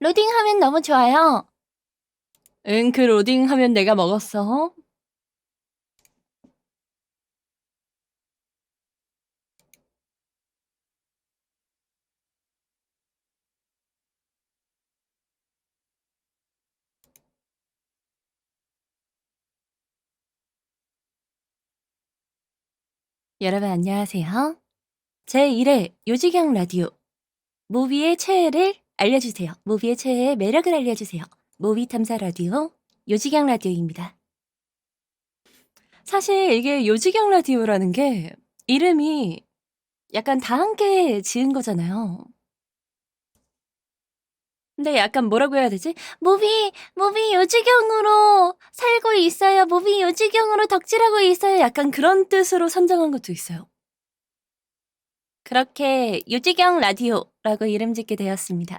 로딩하면 너무 좋아요. 응, 그 로딩하면 내가 먹었어. 여러분 안녕하세요. 제1회 요지경 라디오 모비의 최애를 알려주세요. 모비의 최애의 매력을 알려주세요. 모비 탐사 라디오 요지경 라디오입니다. 사실 이게 요지경 라디오라는 게 이름이 약간 다 함께 지은 거잖아요. 근데 약간 뭐라고 해야 되지? 모비 요지경으로 살고 있어요. 모비 요지경으로 덕질하고 있어요. 약간 그런 뜻으로 선정한 것도 있어요. 그렇게 요지경 라디오라고 이름 짓게 되었습니다.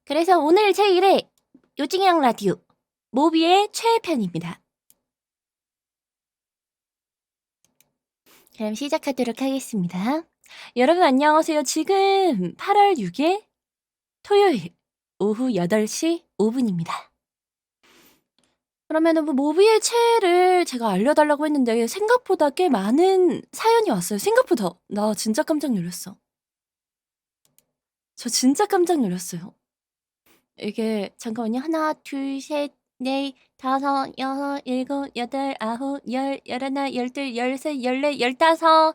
그래서 오늘 제1회 요지경 라디오 모비의 최애편입니다. 그럼 시작하도록 하겠습니다. 여러분 안녕하세요. 지금 8월 6일 토요일 오후 8시 5분입니다. 그러면은 모비의 최애를 제가 알려달라고 했는데 생각보다 꽤 많은 사연이 왔어요. 생각보다. 나 진짜 깜짝 놀랐어. 저 진짜 깜짝 놀랐어요. 이게 잠깐만요. 하나, 둘, 셋, 넷, 다섯, 여섯, 일곱, 여덟, 아홉, 열, 열하나, 열둘, 열셋, 열넷, 열다섯,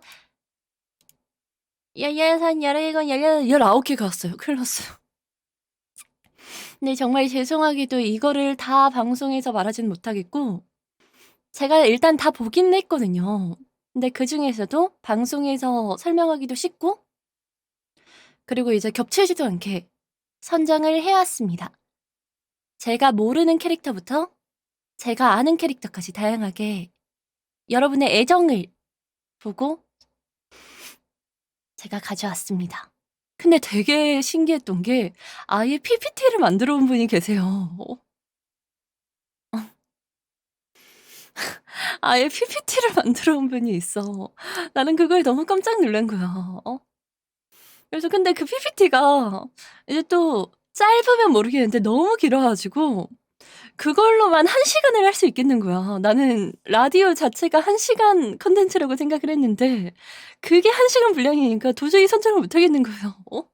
열여섯, 열일곱, 열여덟, 19개가 왔어요. 큰일 났어요. 근데 정말 죄송하게도 이거를 다 방송에서 말하진 못하겠고 제가 일단 다 보긴 했거든요. 근데 그중에서도 방송에서 설명하기도 쉽고 그리고 이제 겹치지도 않게 선정을 해왔습니다. 제가 모르는 캐릭터부터 제가 아는 캐릭터까지 다양하게 여러분의 애정을 보고 제가 가져왔습니다. 근데 되게 신기했던 게 아예 PPT를 만들어 온 분이 계세요. 아예 PPT를 만들어 온 분이 있어. 나는 그거에 너무 깜짝 놀란 거야. 그래서 근데 그 PPT가 이제 또 짧으면 모르겠는데 너무 길어 가지고 그걸로만 1시간을 할 수 있겠는 거야. 나는 라디오 자체가 1시간 콘텐츠라고 생각을 했는데 그게 1시간 분량이니까 도저히 선정을 못 하겠는 거예요.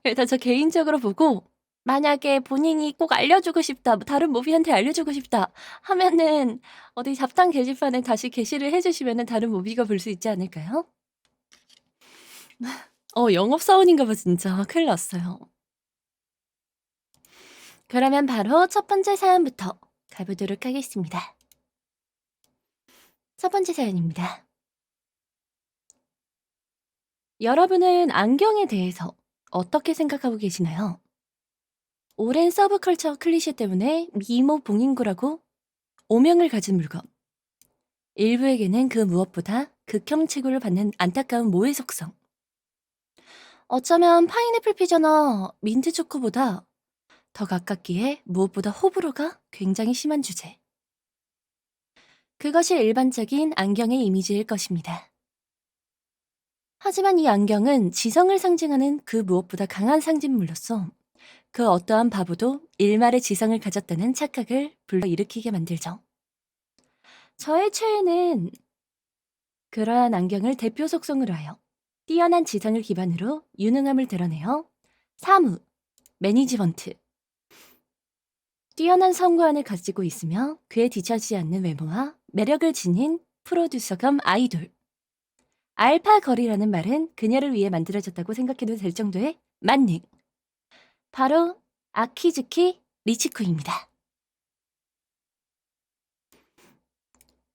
일단 저 개인적으로 보고 만약에 본인이 꼭 알려주고 싶다, 뭐 다른 모비한테 알려주고 싶다 하면은 어디 잡담 게시판에 다시 게시를 해 주시면은 다른 모비가 볼 수 있지 않을까요? 영업사원인가 봐 진짜. 큰일 났어요. 그러면 바로 첫 번째 사연부터 가보도록 하겠습니다. 첫 번째 사연입니다. 여러분은 안경에 대해서 어떻게 생각하고 계시나요? 오랜 서브컬처 클리셰 때문에 미모 봉인구라고 오명을 가진 물건. 일부에게는 그 무엇보다 극형 취급을 받는 안타까운 모의 속성. 어쩌면 파인애플 피자나 민트 초코보다 더 가깝기에 무엇보다 호불호가 굉장히 심한 주제. 그것이 일반적인 안경의 이미지일 것입니다. 하지만 이 안경은 지성을 상징하는 그 무엇보다 강한 상징물로서 그 어떠한 바보도 일말의 지성을 가졌다는 착각을 불러일으키게 만들죠. 저의 최애는 그러한 안경을 대표 속성으로 하여 뛰어난 지성을 기반으로 유능함을 드러내어 사무, 매니지먼트, 뛰어난 성과안을 가지고 있으며 그에 뒤처지지 않는 외모와 매력을 지닌 프로듀서 겸 아이돌. 알파 걸이라는 말은 그녀를 위해 만들어졌다고 생각해도 될 정도의 만능. 바로 아키즈키 리치코입니다.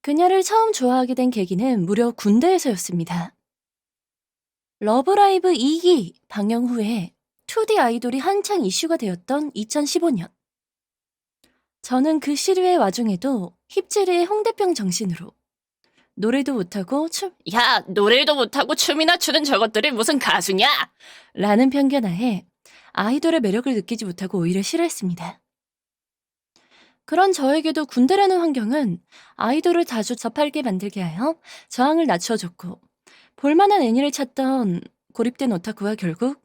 그녀를 처음 좋아하게 된 계기는 무려 군대에서였습니다. 러브라이브 2기 방영 후에 2D 아이돌이 한창 이슈가 되었던 2015년. 저는 그 시류의 와중에도 힙질의 홍대병 정신으로 노래도 못하고 노래도 못하고 춤이나 추는 저것들이 무슨 가수냐? 라는 편견하에 아이돌의 매력을 느끼지 못하고 오히려 싫어했습니다. 그런 저에게도 군대라는 환경은 아이돌을 자주 접하게 만들게 하여 저항을 낮춰줬고 볼만한 애니를 찾던 고립된 오타쿠와 결국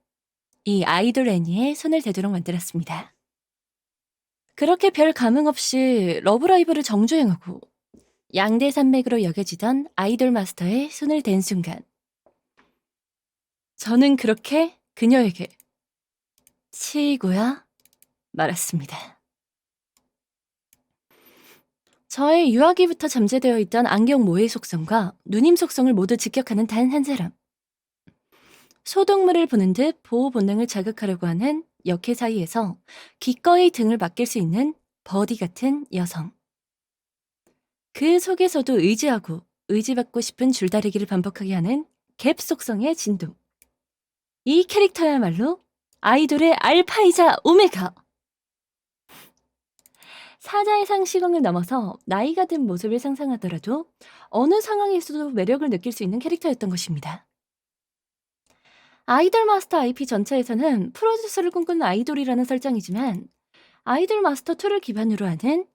이 아이돌 애니에 손을 대도록 만들었습니다. 그렇게 별 감흥 없이 러브라이브를 정주행하고 양대 산맥으로 여겨지던 아이돌 마스터에 손을 댄 순간 저는 그렇게 그녀에게 치이고야 말았습니다. 저의 유아기부터 잠재되어 있던 안경 모의 속성과 누님 속성을 모두 직격하는 단 한 사람. 소동물을 보는 듯 보호 본능을 자극하려고 하는 역해 사이에서 기꺼이 등을 맡길 수 있는 버디 같은 여성. 그 속에서도 의지하고 의지받고 싶은 줄다리기를 반복하게 하는 갭 속성의 진동. 이 캐릭터야말로 아이돌의 알파이자 오메가. 사자의 상시공을 넘어서 나이가 든 모습을 상상하더라도 어느 상황에서도 매력을 느낄 수 있는 캐릭터였던 것입니다. 아이돌 마스터 IP 전체에서는 프로듀서를 꿈꾸는 아이돌이라는 설정이지만 아이돌 마스터 2를 기반으로 하는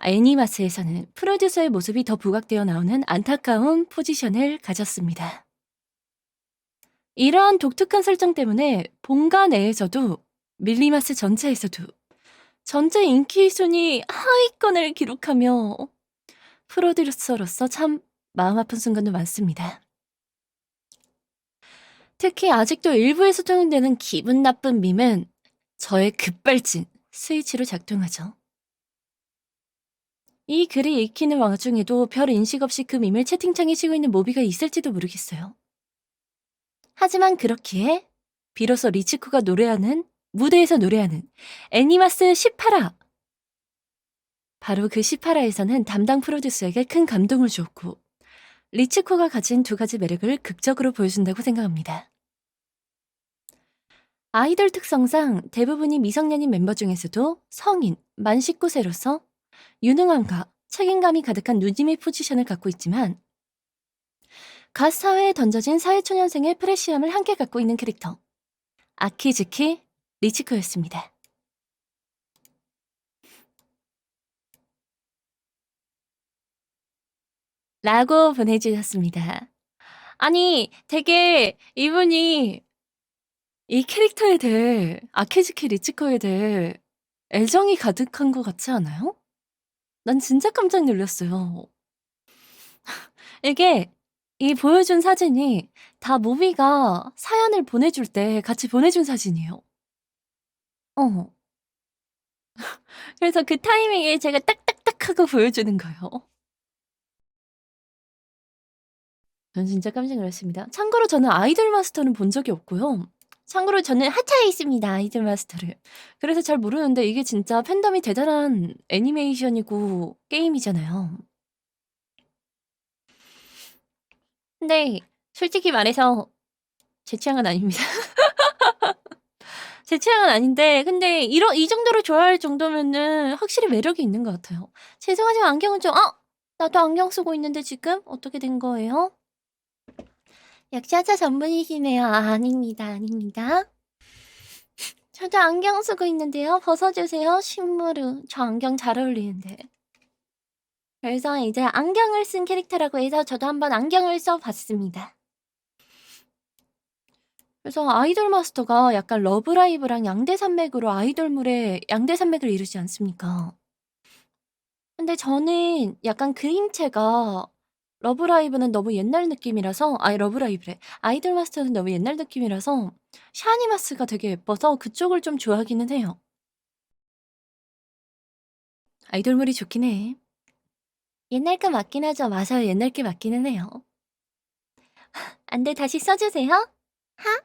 애니마스에서는 프로듀서의 모습이 더 부각되어 나오는 안타까운 포지션을 가졌습니다. 이러한 독특한 설정 때문에 본가 내에서도 밀리마스 전체에서도 전체 인기 순위 하위권을 기록하며 프로듀서로서 참 마음 아픈 순간도 많습니다. 특히 아직도 일부에서 통용되는 기분 나쁜 밈은 저의 급발진 스위치로 작동하죠. 이 글이 읽히는 와중에도 별 인식 없이 그 밈을 채팅창에 치고 있는 모비가 있을지도 모르겠어요. 하지만 그렇기에 비로소 리치코가 무대에서 노래하는 애니마스 18화. 바로 그 18화에서는 담당 프로듀서에게 큰 감동을 주었고 리치코가 가진 두 가지 매력을 극적으로 보여준다고 생각합니다. 아이돌 특성상 대부분이 미성년인 멤버 중에서도 성인, 만 19세로서 유능함과 책임감이 가득한 누님의 포지션을 갖고 있지만 갓 사회에 던져진 사회초년생의 프레시함을 함께 갖고 있는 캐릭터 아키즈키 리치코였습니다. 라고 보내주셨습니다. 아니 되게 이분이 이 캐릭터에 대해 아키즈키 리치코에 대해 애정이 가득한 것 같지 않아요? 난 진짜 깜짝 놀랐어요. 이게 이 보여준 사진이 다 모비가 사연을 보내줄 때 같이 보내준 사진이에요. 어. 그래서 그 타이밍에 제가 딱딱딱 하고 보여주는 거예요. 전 진짜 깜짝 놀랐습니다. 참고로 저는 아이돌 마스터는 본 적이 없고요. 참고로 저는 하차에 있습니다. 아이돌 마스터를. 그래서 잘 모르는데 이게 진짜 팬덤이 대단한 애니메이션이고 게임이잖아요. 근데 솔직히 말해서 제 취향은 아닙니다. 제 취향은 아닌데 근데 이 정도로 좋아할 정도면은 확실히 매력이 있는 것 같아요. 죄송하지만 안경은 좀 나도 안경 쓰고 있는데 지금 어떻게 된 거예요? 역시 하차 전문이시네요. 아닙니다. 아닙니다. 저도 안경 쓰고 있는데요. 벗어주세요. 신무르. 저 안경 잘 어울리는데. 그래서 이제 안경을 쓴 캐릭터라고 해서 저도 한번 안경을 써봤습니다. 그래서 아이돌 마스터가 약간 러브라이브랑 양대산맥으로 아이돌물의 양대산맥을 이루지 않습니까? 근데 저는 약간 그림체가 러브라이브는 너무 옛날 느낌이라서 러브라이브래. 아이돌 마스터는 너무 옛날 느낌이라서 샤니마스가 되게 예뻐서 그쪽을 좀 좋아하기는 해요. 아이돌물이 좋긴 해. 옛날 거 맞긴 하죠. 맞아요. 옛날 게 맞기는 해요. 안 돼, 다시 써주세요. 하?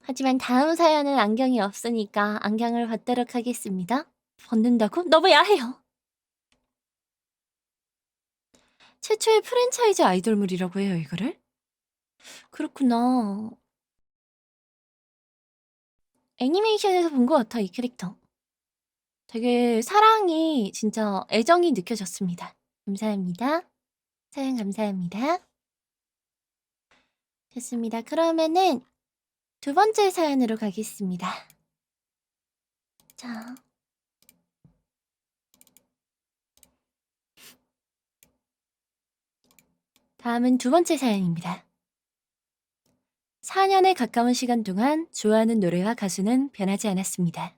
하지만 다음 사연은 안경이 없으니까 안경을 받도록 하겠습니다. 벗는다고? 너무 야해요. 최초의 프랜차이즈 아이돌물이라고 해요, 이거를? 그렇구나. 애니메이션에서 본 것 같아, 이 캐릭터. 되게 사랑이 진짜 애정이 느껴졌습니다. 감사합니다. 사연 감사합니다. 좋습니다. 그러면은 두 번째 사연으로 가겠습니다. 자. 다음은 두 번째 사연입니다. 4년에 가까운 시간 동안 좋아하는 노래와 가수는 변하지 않았습니다.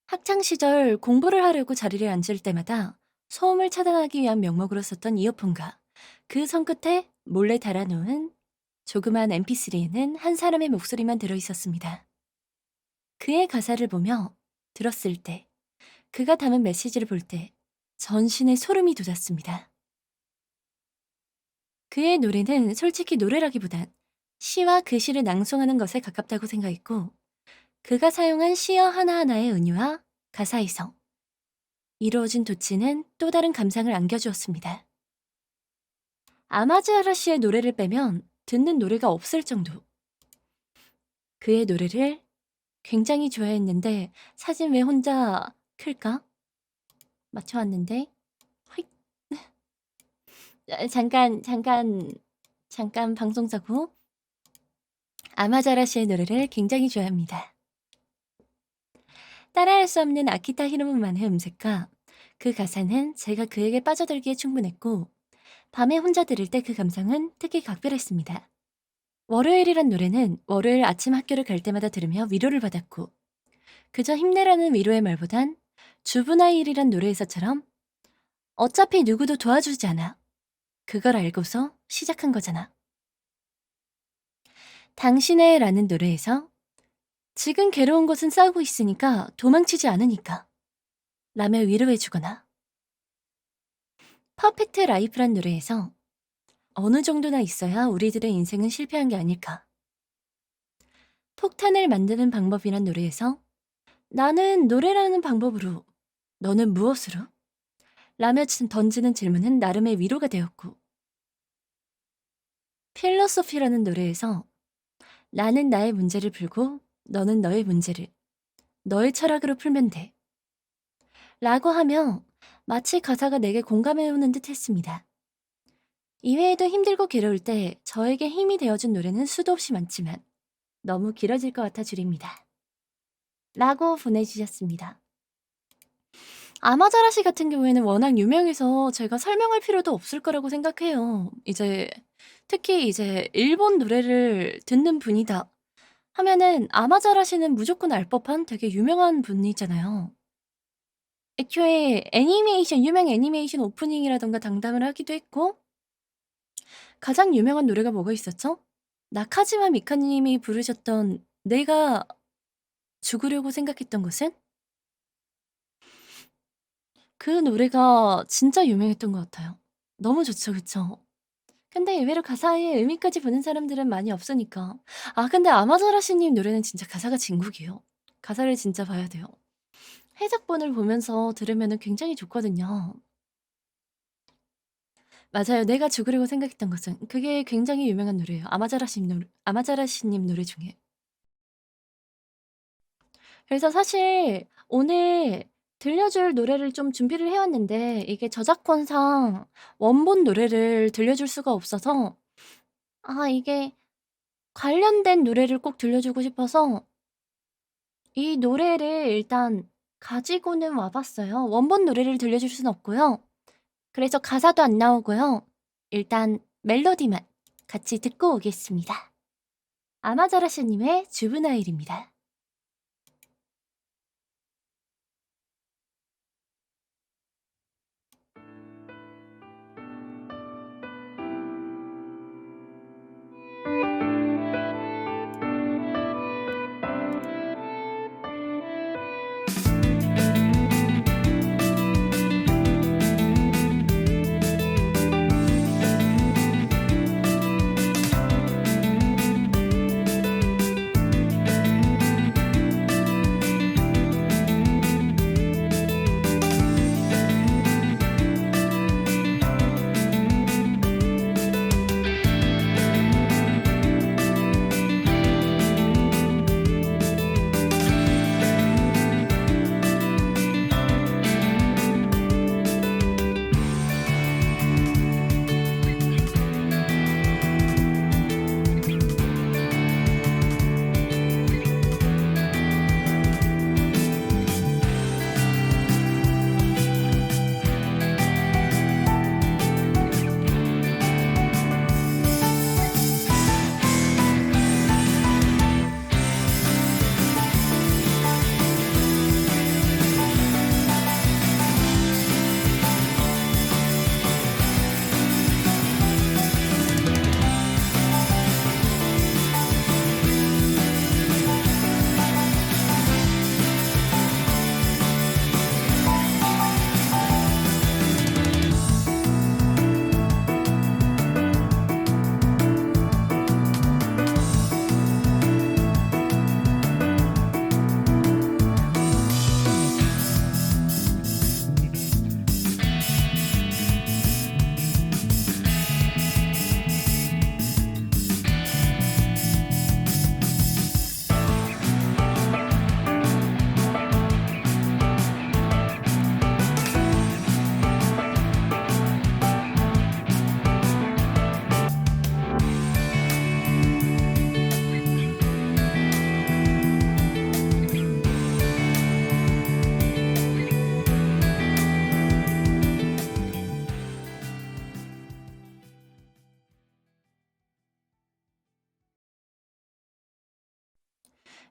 학창 시절 공부를 하려고 자리를 앉을 때마다 소음을 차단하기 위한 명목으로 썼던 이어폰과 그 손끝에 몰래 달아놓은 조그만 mp3에는 한 사람의 목소리만 들어있었습니다. 그의 가사를 보며 들었을 때, 그가 담은 메시지를 볼 때 전신에 소름이 돋았습니다. 그의 노래는 솔직히 노래라기보단 시와 글씨를 낭송하는 것에 가깝다고 생각했고, 그가 사용한 시어 하나하나의 은유와 가사이성, 이루어진 도치는 또 다른 감상을 안겨주었습니다. 아마즈아라 씨의 노래를 빼면 듣는 노래가 없을 정도. 그의 노래를 굉장히 좋아했는데 사진 왜 혼자 클까? 맞춰왔는데 휙. 잠깐 방송사고. 아마자라 씨의 노래를 굉장히 좋아합니다. 따라할 수 없는 아키타 히로무만의 음색과 그 가사는 제가 그에게 빠져들기에 충분했고, 밤에 혼자 들을 때 그 감상은 특히 각별했습니다. 월요일이란 노래는 월요일 아침 학교를 갈 때마다 들으며 위로를 받았고, 그저 힘내라는 위로의 말보단 주브나일이란 노래에서처럼 어차피 누구도 도와주지 않아. 그걸 알고서 시작한 거잖아. 당신의 라는 노래에서 지금 괴로운 것은 싸우고 있으니까 도망치지 않으니까 라며 위로해주거나, 퍼펙트 라이프란 노래에서 어느 정도나 있어야 우리들의 인생은 실패한 게 아닐까. 폭탄을 만드는 방법이란 노래에서 나는 노래라는 방법으로, 너는 무엇으로? 라며 던지는 질문은 나름의 위로가 되었고, 필로소피라는 노래에서 나는 나의 문제를 풀고 너는 너의 문제를 너의 철학으로 풀면 돼 라고 하며 마치 가사가 내게 공감해오는 듯 했습니다. 이외에도 힘들고 괴로울 때 저에게 힘이 되어준 노래는 수도 없이 많지만 너무 길어질 것 같아 줄입니다. 라고 보내주셨습니다. 아마자라 씨 같은 경우에는 워낙 유명해서 제가 설명할 필요도 없을 거라고 생각해요. 특히 일본 노래를 듣는 분이다 하면은 아마자라 씨는 무조건 알 법한 되게 유명한 분이잖아요. 애초에 유명 애니메이션 오프닝이라던가 당담을 하기도 했고, 가장 유명한 노래가 뭐가 있었죠? 나카지마 미카님이 부르셨던 내가 죽으려고 생각했던 것은? 그 노래가 진짜 유명했던 것 같아요. 너무 좋죠, 그쵸? 근데 의외로 가사에 의미까지 보는 사람들은 많이 없으니까. 근데 아마자라 씨님 노래는 진짜 가사가 진국이에요. 가사를 진짜 봐야 돼요. 해석본을 보면서 들으면 굉장히 좋거든요. 맞아요. 내가 죽으려고 생각했던 것은. 그게 굉장히 유명한 노래예요. 아마자라 씨님 노래 중에. 그래서 사실 오늘 들려줄 노래를 좀 준비를 해왔는데, 이게 저작권상 원본 노래를 들려줄 수가 없어서, 이게 관련된 노래를 꼭 들려주고 싶어서 이 노래를 일단 가지고는 와봤어요. 원본 노래를 들려줄 순 없고요. 그래서 가사도 안 나오고요. 일단 멜로디만 같이 듣고 오겠습니다. 아마자라씨님의 주브나일입니다.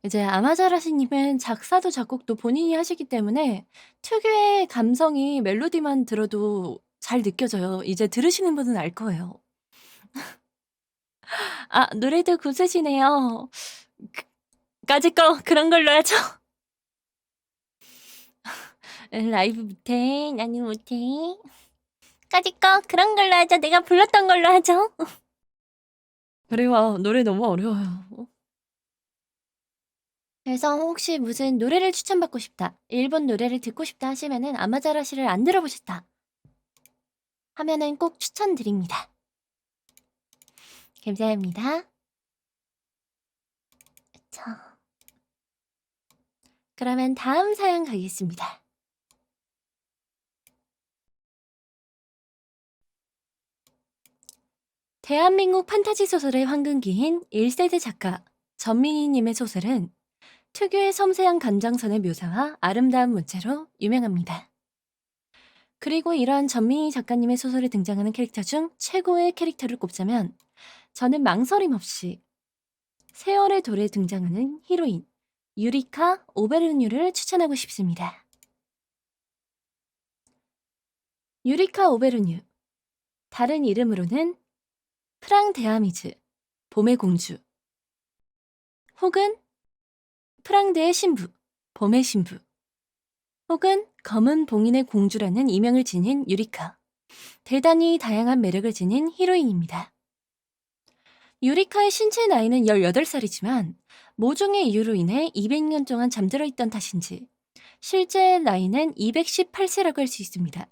이제 아마자라시 님은 작사도 작곡도 본인이 하시기 때문에 특유의 감성이 멜로디만 들어도 잘 느껴져요. 이제 들으시는 분은 알 거예요. 아 노래도 고수시네요. 그 까짓 거 그런 걸로 하죠. 라이브 못해. 나는 못해. 까짓 거 그런 걸로 하죠. 내가 불렀던 걸로 하죠. 그래요. 노래 너무 어려워요. 그래서 혹시 무슨 노래를 추천받고 싶다, 일본 노래를 듣고 싶다 하시면은 아마자라시를 안 들어보셨다 하면은 꼭 추천드립니다. 감사합니다. 자, 그러면 다음 사연 가겠습니다. 대한민국 판타지 소설의 황금기인 1세대 작가 전민희님의 소설은 특유의 섬세한 감정선의 묘사와 아름다운 문체로 유명합니다. 그리고 이러한 전민희 작가님의 소설에 등장하는 캐릭터 중 최고의 캐릭터를 꼽자면 저는 망설임 없이 세월의 돌에 등장하는 히로인 유리카 오베르뉴를 추천하고 싶습니다. 유리카 오베르뉴, 다른 이름으로는 프랑데아미즈, 봄의 공주, 혹은 프랑데의 신부, 봄의 신부, 혹은 검은 봉인의 공주라는 이명을 지닌 유리카. 대단히 다양한 매력을 지닌 히로인입니다. 유리카의 신체 나이는 18살이지만 모종의 이유로 인해 200년 동안 잠들어 있던 탓인지 실제 나이는 218세라고 할 수 있습니다.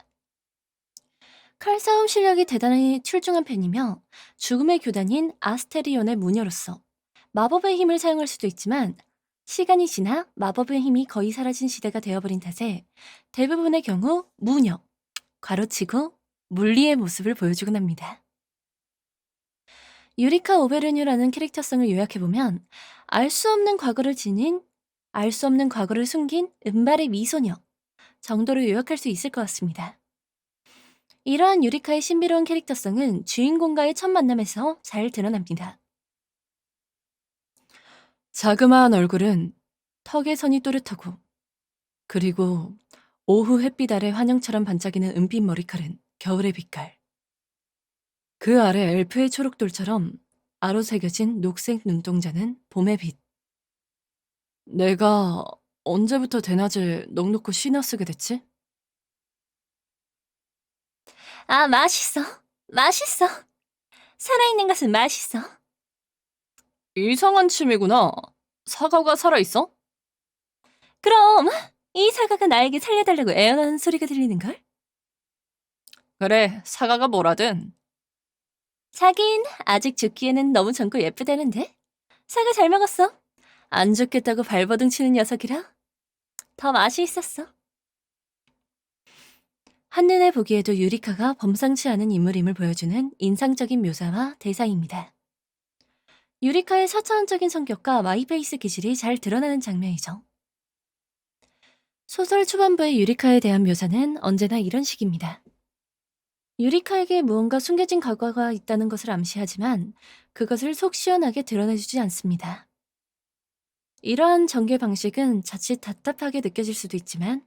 칼싸움 실력이 대단히 출중한 편이며 죽음의 교단인 아스테리온의 무녀로서 마법의 힘을 사용할 수도 있지만 시간이 지나 마법의 힘이 거의 사라진 시대가 되어버린 탓에 대부분의 경우 무녀, 괄호치고 물리의 모습을 보여주곤 합니다. 유리카 오베르뉴라는 캐릭터성을 요약해보면 알 수 없는 과거를 지닌, 알 수 없는 과거를 숨긴 은발의 미소녀 정도로 요약할 수 있을 것 같습니다. 이러한 유리카의 신비로운 캐릭터성은 주인공과의 첫 만남에서 잘 드러납니다. 자그마한 얼굴은 턱의 선이 또렷하고, 그리고 오후 햇빛 아래 환영처럼 반짝이는 은빛 머리칼은 겨울의 빛깔. 그 아래 엘프의 초록돌처럼 아로 새겨진 녹색 눈동자는 봄의 빛. 내가 언제부터 대낮에 넋 놓고 시나 쓰게 됐지? 아, 맛있어. 맛있어. 살아있는 것은 맛있어. 이상한 취미구나. 사과가 살아있어? 그럼 이 사과가 나에게 살려달라고 애원하는 소리가 들리는걸? 그래, 사과가 뭐라든. 자긴 아직 죽기에는 너무 젊고 예쁘다는데? 사과 잘 먹었어. 안 죽겠다고 발버둥 치는 녀석이라 더 맛이 있었어. 한눈에 보기에도 유리카가 범상치 않은 인물임을 보여주는 인상적인 묘사와 대사입니다. 유리카의 사차원적인 성격과 마이페이스 기질이 잘 드러나는 장면이죠. 소설 초반부의 유리카에 대한 묘사는 언제나 이런 식입니다. 유리카에게 무언가 숨겨진 과거가 있다는 것을 암시하지만 그것을 속 시원하게 드러내주지 않습니다. 이러한 전개 방식은 자칫 답답하게 느껴질 수도 있지만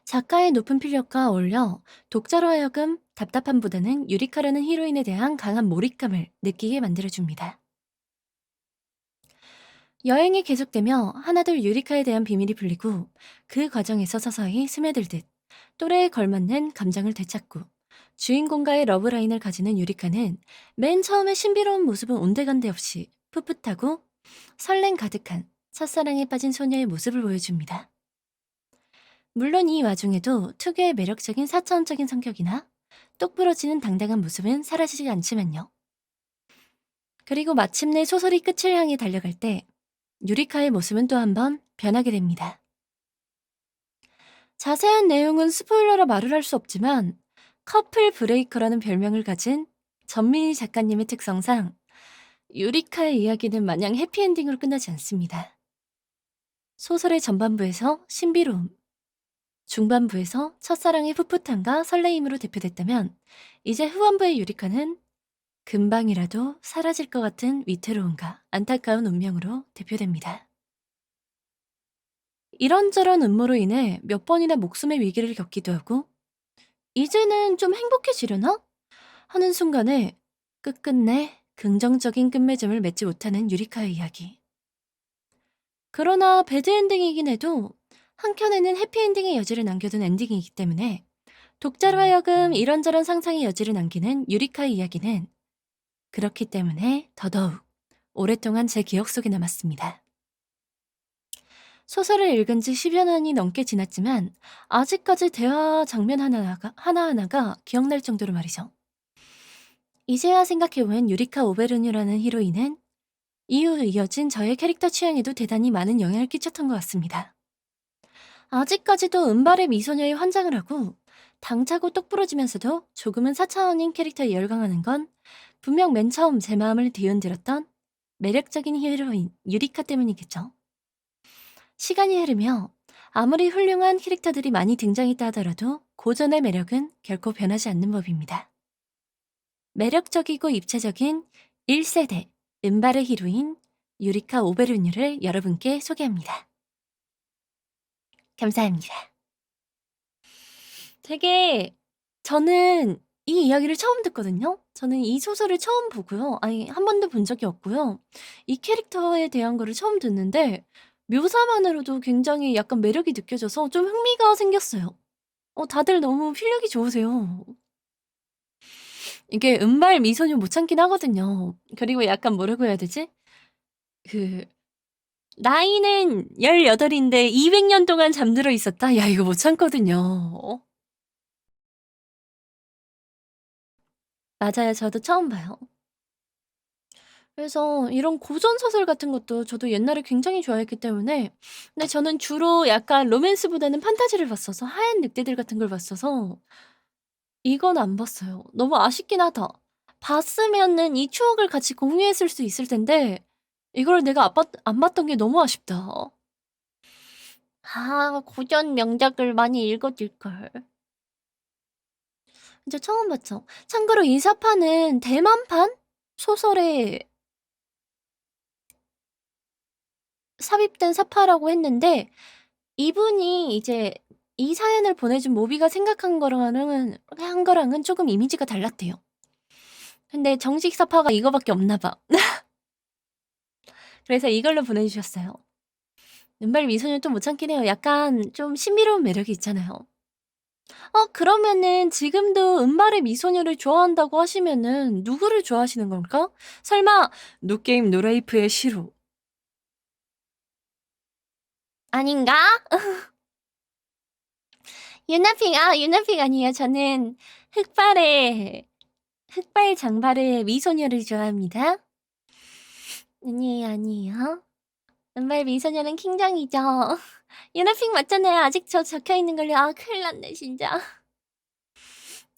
작가의 높은 필력과 어울려 독자로 하여금 답답함보다는 유리카라는 히로인에 대한 강한 몰입감을 느끼게 만들어줍니다. 여행이 계속되며 하나둘 유리카에 대한 비밀이 풀리고 그 과정에서 서서히 스며들듯 또래에 걸맞는 감정을 되찾고 주인공과의 러브라인을 가지는 유리카는 맨 처음에 신비로운 모습은 온데간데 없이 풋풋하고 설렘 가득한 첫사랑에 빠진 소녀의 모습을 보여줍니다. 물론 이 와중에도 특유의 매력적인 사차원적인 성격이나 똑부러지는 당당한 모습은 사라지지 않지만요. 그리고 마침내 소설이 끝을 향해 달려갈 때 유리카의 모습은 또 한 번 변하게 됩니다. 자세한 내용은 스포일러라 말을 할 수 없지만 커플 브레이커라는 별명을 가진 전민희 작가님의 특성상 유리카의 이야기는 마냥 해피엔딩으로 끝나지 않습니다. 소설의 전반부에서 신비로움, 중반부에서 첫사랑의 풋풋함과 설레임으로 대표됐다면 이제 후반부의 유리카는 금방이라도 사라질 것 같은 위태로움과 안타까운 운명으로 대표됩니다. 이런저런 음모로 인해 몇 번이나 목숨의 위기를 겪기도 하고 이제는 좀 행복해지려나? 하는 순간에 끝끝내 긍정적인 끝맺음을 맺지 못하는 유리카의 이야기. 그러나 배드엔딩이긴 해도 한켠에는 해피엔딩의 여지를 남겨둔 엔딩이기 때문에 독자로 하여금 이런저런 상상의 여지를 남기는 유리카의 이야기는 그렇기 때문에 더더욱 오랫동안 제 기억 속에 남았습니다. 소설을 읽은 지 10여 년이 넘게 지났지만 아직까지 대화 장면 하나하나가 기억날 정도로 말이죠. 이제야 생각해보면 유리카 오베르뉴라는 히로인은 이후 이어진 저의 캐릭터 취향에도 대단히 많은 영향을 끼쳤던 것 같습니다. 아직까지도 은발의 미소녀의 환장을 하고 당차고 똑부러지면서도 조금은 사차원인 캐릭터에 열광하는 건 분명 맨 처음 제 마음을 뒤흔들었던 매력적인 히로인 유리카 때문이겠죠. 시간이 흐르며 아무리 훌륭한 캐릭터들이 많이 등장했다 하더라도 고전의 매력은 결코 변하지 않는 법입니다. 매력적이고 입체적인 1세대 은발의 히로인 유리카 오베르뉴를 여러분께 소개합니다. 감사합니다. 되게 저는 이 이야기를 처음 듣거든요. 저는 이 소설을 처음 보고요. 아니 한 번도 본 적이 없고요. 이 캐릭터에 대한 거를 처음 듣는데 묘사만으로도 굉장히 약간 매력이 느껴져서 좀 흥미가 생겼어요. 다들 너무 필력이 좋으세요. 이게 은발 미소녀 못 참긴 하거든요. 그리고 약간 뭐라고 해야 되지? 그 나이는 18인데 200년 동안 잠들어 있었다? 야 이거 못 참거든요. 맞아요. 저도 처음 봐요. 그래서 이런 고전 소설 같은 것도 저도 옛날에 굉장히 좋아했기 때문에 근데 저는 주로 약간 로맨스보다는 판타지를 봤어서 하얀 늑대들 같은 걸 봤어서 이건 안 봤어요. 너무 아쉽긴 하다. 봤으면은 이 추억을 같이 공유했을 수 있을 텐데 이걸 내가 안 봤던 게 너무 아쉽다. 아 고전 명작을 많이 읽어둘걸. 진짜 처음 봤죠. 참고로 이 사파는 대만판 소설에 삽입된 사파라고 했는데 이분이 이제 이 사연을 보내준 모비가 생각한 거랑은 조금 이미지가 달랐대요. 근데 정식 사파가 이거밖에 없나 봐. 그래서 이걸로 보내주셨어요. 은발 미소녀 또 못 참긴 해요. 약간 좀 신비로운 매력이 있잖아요. 그러면은 지금도 은발의 미소녀를 좋아한다고 하시면은 누구를 좋아하시는 걸까? 설마 노게임 노라이프의 시로 아닌가? 유나픽 아니에요. 저는 흑발 장발의 미소녀를 좋아합니다. 아니에요. 은발 미소녀는 킹정이죠. 유나픽 맞잖아요. 아직 저 적혀있는 걸로. 아, 큰일 났네, 진짜.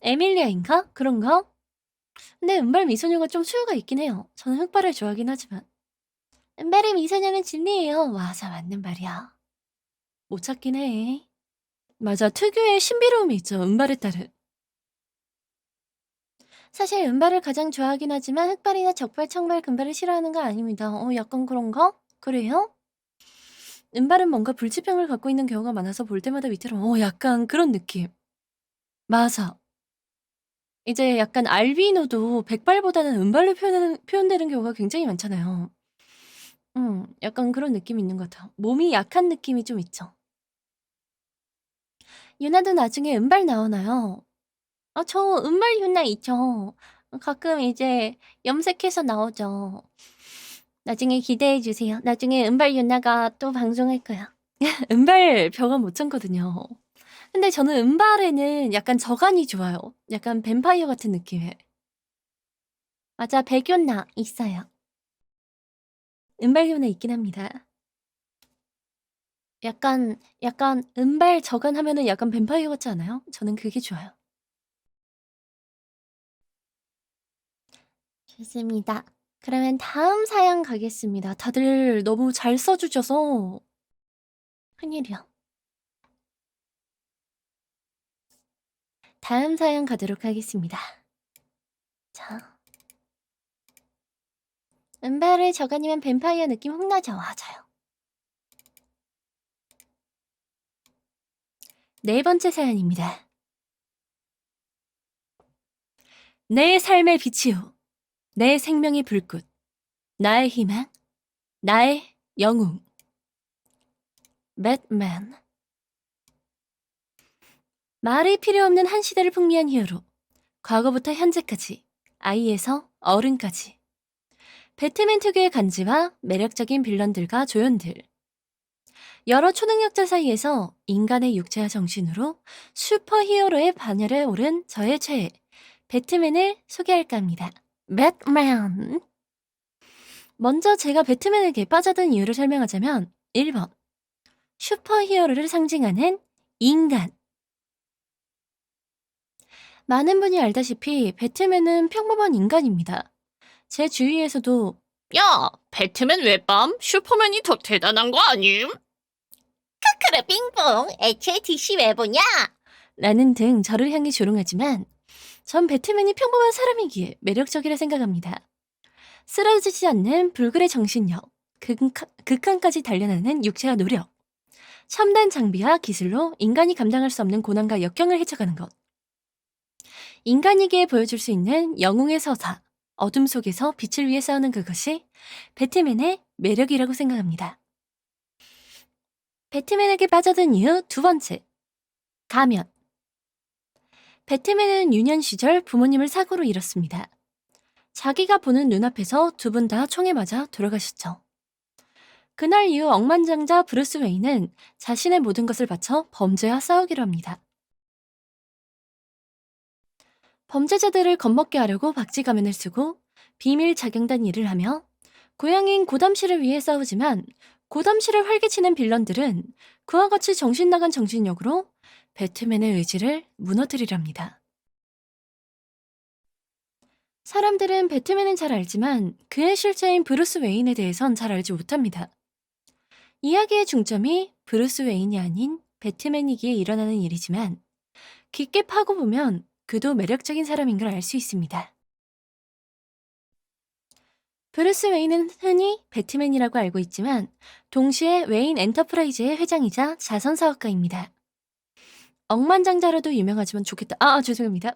에밀리아인가? 그런가? 근데 은발 미소녀가 좀 수요가 있긴 해요. 저는 흑발을 좋아하긴 하지만. 은발의 미소녀는 진리예요. 맞아, 맞는 말이야. 못 찾긴 해. 맞아, 특유의 신비로움이 있죠. 은발에 따른. 사실 은발을 가장 좋아하긴 하지만 흑발이나 적발, 청발, 금발을 싫어하는 거 아닙니다. 약간 그런가? 그래요? 은발은 뭔가 불치병을 갖고 있는 경우가 많아서 볼 때마다 위태로 약간 그런 느낌. 맞아. 이제 약간 알비노도 백발보다는 은발로 표현되는 경우가 굉장히 많잖아요. 약간 그런 느낌이 있는 것 같아요. 몸이 약한 느낌이 좀 있죠. 유나도 나중에 은발 나오나요? 저 은발 유나 있죠. 가끔 이제 염색해서 나오죠. 나중에 기대해 주세요. 나중에 은발 유나가 또 방송할 거야. 은발 벽은 못 참거든요. 근데 저는 은발에는 약간 저간이 좋아요. 약간 뱀파이어 같은 느낌의. 맞아, 백요나 있어요. 은발 요나 있긴 합니다. 약간 은발 저간 하면은 약간 뱀파이어 같지 않아요? 저는 그게 좋아요. 좋습니다. 그러면 다음 사연 가겠습니다. 다들 너무 잘 써주셔서 큰일이야. 다음 사연 가도록 하겠습니다. 자, 은발을 저간이면 뱀파이어 느낌 혼나죠? 맞아요. 네 번째 사연입니다. 내 삶의 빛이요. 내 생명의 불꽃. 나의 희망. 나의 영웅. 배트맨. 말이 필요 없는 한 시대를 풍미한 히어로. 과거부터 현재까지. 아이에서 어른까지. 배트맨 특유의 간지와 매력적인 빌런들과 조연들. 여러 초능력자 사이에서 인간의 육체와 정신으로 슈퍼히어로의 반열에 오른 저의 최애, 배트맨을 소개할까 합니다. 배트맨. 먼저 제가 배트맨에게 빠져든 이유를 설명하자면 1번. 슈퍼히어로를 상징하는 인간. 많은 분이 알다시피 배트맨은 평범한 인간입니다. 제 주위에서도 야, 배트맨 외밤? 슈퍼맨이 더 대단한 거 아님? 그래 빙봉 애초에 DC 왜 보냐? 라는 등 저를 향해 조롱하지만 전 배트맨이 평범한 사람이기에 매력적이라 생각합니다. 쓰러지지 않는 불굴의 정신력, 극한까지 단련하는 육체와 노력, 첨단 장비와 기술로 인간이 감당할 수 없는 고난과 역경을 헤쳐가는 것, 인간이기에 보여줄 수 있는 영웅의 서사, 어둠 속에서 빛을 위해 싸우는 그것이 배트맨의 매력이라고 생각합니다. 배트맨에게 빠져든 이유 두 번째, 가면. 배트맨은 유년 시절 부모님을 사고로 잃었습니다. 자기가 보는 눈앞에서 두 분 다 총에 맞아 돌아가셨죠. 그날 이후 억만장자 브루스 웨인은 자신의 모든 것을 바쳐 범죄와 싸우기로 합니다. 범죄자들을 겁먹게 하려고 박쥐 가면을 쓰고 비밀 자경단 일을 하며 고향인 고담시를 위해 싸우지만 고담시를 활개치는 빌런들은 그와 같이 정신 나간 정신력으로 배트맨의 의지를 무너뜨리랍니다. 사람들은 배트맨은 잘 알지만 그의 실체인 브루스 웨인에 대해선 잘 알지 못합니다. 이야기의 중점이 브루스 웨인이 아닌 배트맨이기에 일어나는 일이지만 깊게 파고보면 그도 매력적인 사람인 걸 알 수 있습니다. 브루스 웨인은 흔히 배트맨이라고 알고 있지만 동시에 웨인 엔터프라이즈의 회장이자 자선사업가입니다. 억만장자로도 유명하지만 죄송합니다.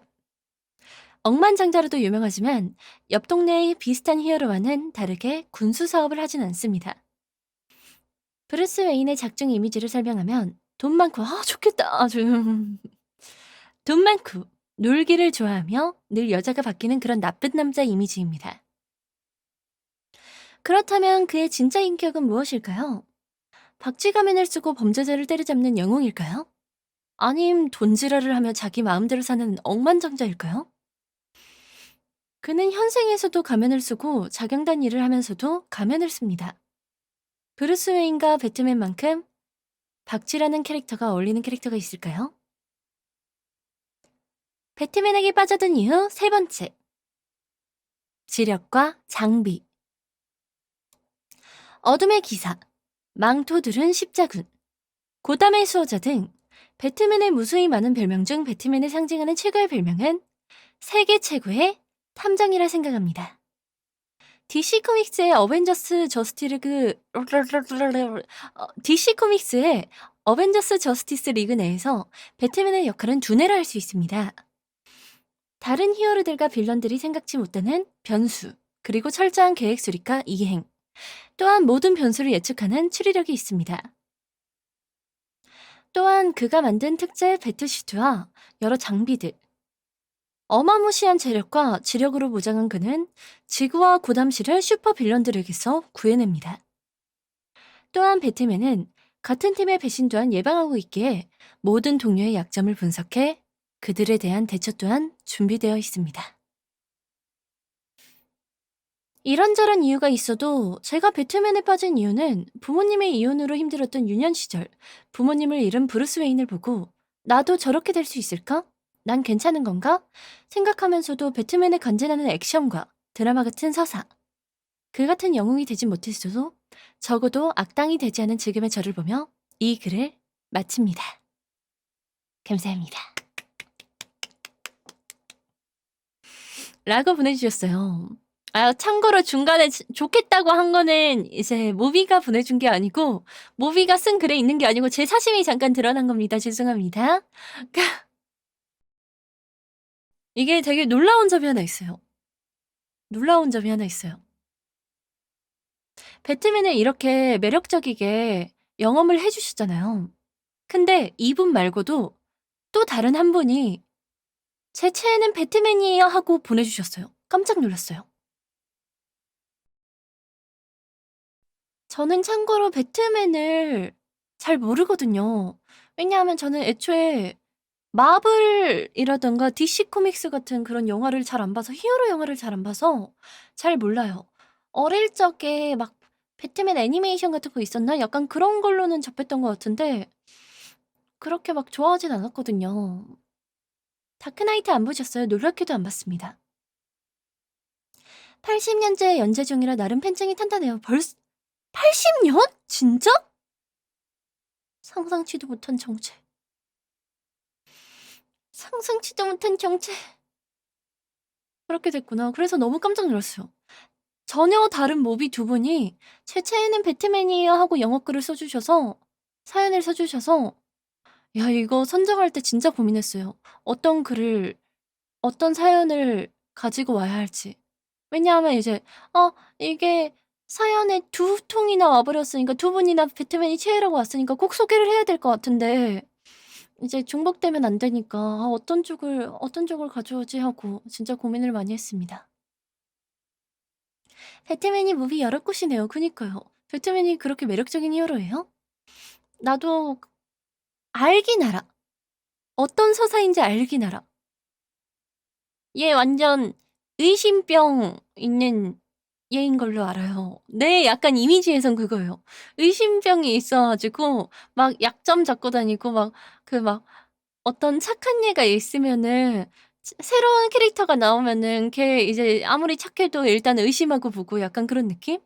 억만장자로도 유명하지만 옆 동네의 비슷한 히어로와는 다르게 군수 사업을 하진 않습니다. 브루스 웨인의 작중 이미지를 설명하면 돈 많고 돈 많고 놀기를 좋아하며 늘 여자가 바뀌는 그런 나쁜 남자 이미지입니다. 그렇다면 그의 진짜 인격은 무엇일까요? 박쥐 가면을 쓰고 범죄자를 때려잡는 영웅일까요? 아님 돈지랄을 하며 자기 마음대로 사는 억만장자일까요? 그는 현생에서도 가면을 쓰고 자경단 일을 하면서도 가면을 씁니다. 브루스 웨인과 배트맨만큼 박쥐라는 캐릭터가 어울리는 캐릭터가 있을까요? 배트맨에게 빠져든 이유 세 번째. 지력과 장비. 어둠의 기사, 망토들은 십자군, 고담의 수호자 등 배트맨의 무수히 많은 별명 중 배트맨을 상징하는 최고의 별명은 세계 최고의 탐정이라 생각합니다. DC 코믹스의 어벤져스 저스티스 리그 내에서 배트맨의 역할은 두뇌라 할 수 있습니다. 다른 히어로들과 빌런들이 생각지 못하는 변수, 그리고 철저한 계획 수립과 이행, 또한 모든 변수를 예측하는 추리력이 있습니다. 또한 그가 만든 특제 배트슈트와 여러 장비들, 어마무시한 재력과 지력으로 무장한 그는 지구와 고담시를 슈퍼 빌런들에게서 구해냅니다. 또한 배트맨은 같은 팀의 배신 또한 예방하고 있기에 모든 동료의 약점을 분석해 그들에 대한 대처 또한 준비되어 있습니다. 이런저런 이유가 있어도 제가 배트맨에 빠진 이유는 부모님의 이혼으로 힘들었던 유년 시절 부모님을 잃은 브루스 웨인을 보고 나도 저렇게 될 수 있을까? 난 괜찮은 건가? 생각하면서도 배트맨의 간지나는 액션과 드라마 같은 서사, 그 같은 영웅이 되진 못했어도 적어도 악당이 되지 않은 지금의 저를 보며 이 글을 마칩니다. 감사합니다. 라고 보내주셨어요. 아, 참고로 중간에 좋겠다고 한 거는 이제 모비가 보내준 게 아니고, 모비가 쓴 글에 있는 게 아니고, 제 사심이 잠깐 드러난 겁니다. 죄송합니다. 이게 되게 놀라운 점이 하나 있어요. 놀라운 점이 하나 있어요. 배트맨을 이렇게 매력적이게 영업을 해주셨잖아요. 근데 이분 말고도 또 다른 한 분이 제 최애는 배트맨이에요 하고 보내주셨어요. 깜짝 놀랐어요. 저는 참고로 배트맨을 잘 모르거든요. 왜냐하면 저는 애초에 마블이라던가 DC 코믹스 같은 그런 영화를 잘 안 봐서, 히어로 영화를 잘 안 봐서 잘 몰라요. 어릴 적에 막 배트맨 애니메이션 같은 거 있었나? 약간 그런 걸로는 접했던 것 같은데 그렇게 막 좋아하진 않았거든요. 다크나이트 안 보셨어요? 놀랍게도 안 봤습니다. 80년째 연재 중이라 나름 팬층이 탄탄해요. 벌써 80년? 진짜? 상상치도 못한 정체. 상상치도 못한 정체. 그렇게 됐구나. 그래서 너무 깜짝 놀랐어요. 전혀 다른 모비 두 분이 제 최애는 배트맨이에요 하고 영어글을 써주셔서, 사연을 써주셔서, 야, 이거 선정할 때 진짜 고민했어요. 어떤 글을, 어떤 사연을 가지고 와야 할지. 왜냐하면 이제, 이게 사연에 두 통이나 와버렸으니까, 두 분이나 배트맨이 최애라고 왔으니까 꼭 소개를 해야 될 것 같은데, 이제 중복되면 안 되니까, 어떤 쪽을 가져오지 하고 진짜 고민을 많이 했습니다. 배트맨이 무비 여러 곳이네요. 그니까요. 배트맨이 그렇게 매력적인 히어로예요? 나도 알긴 알아. 어떤 서사인지 알긴 알아. 얘 완전 의심병 있는 얘인 걸로 알아요. 내 약간 이미지에선 그거예요. 의심병이 있어가지고 막 약점 잡고 다니고 막 어떤 착한 얘가 있으면은 새로운 캐릭터가 나오면은 걔 이제 아무리 착해도 일단 의심하고 보고 약간 그런 느낌?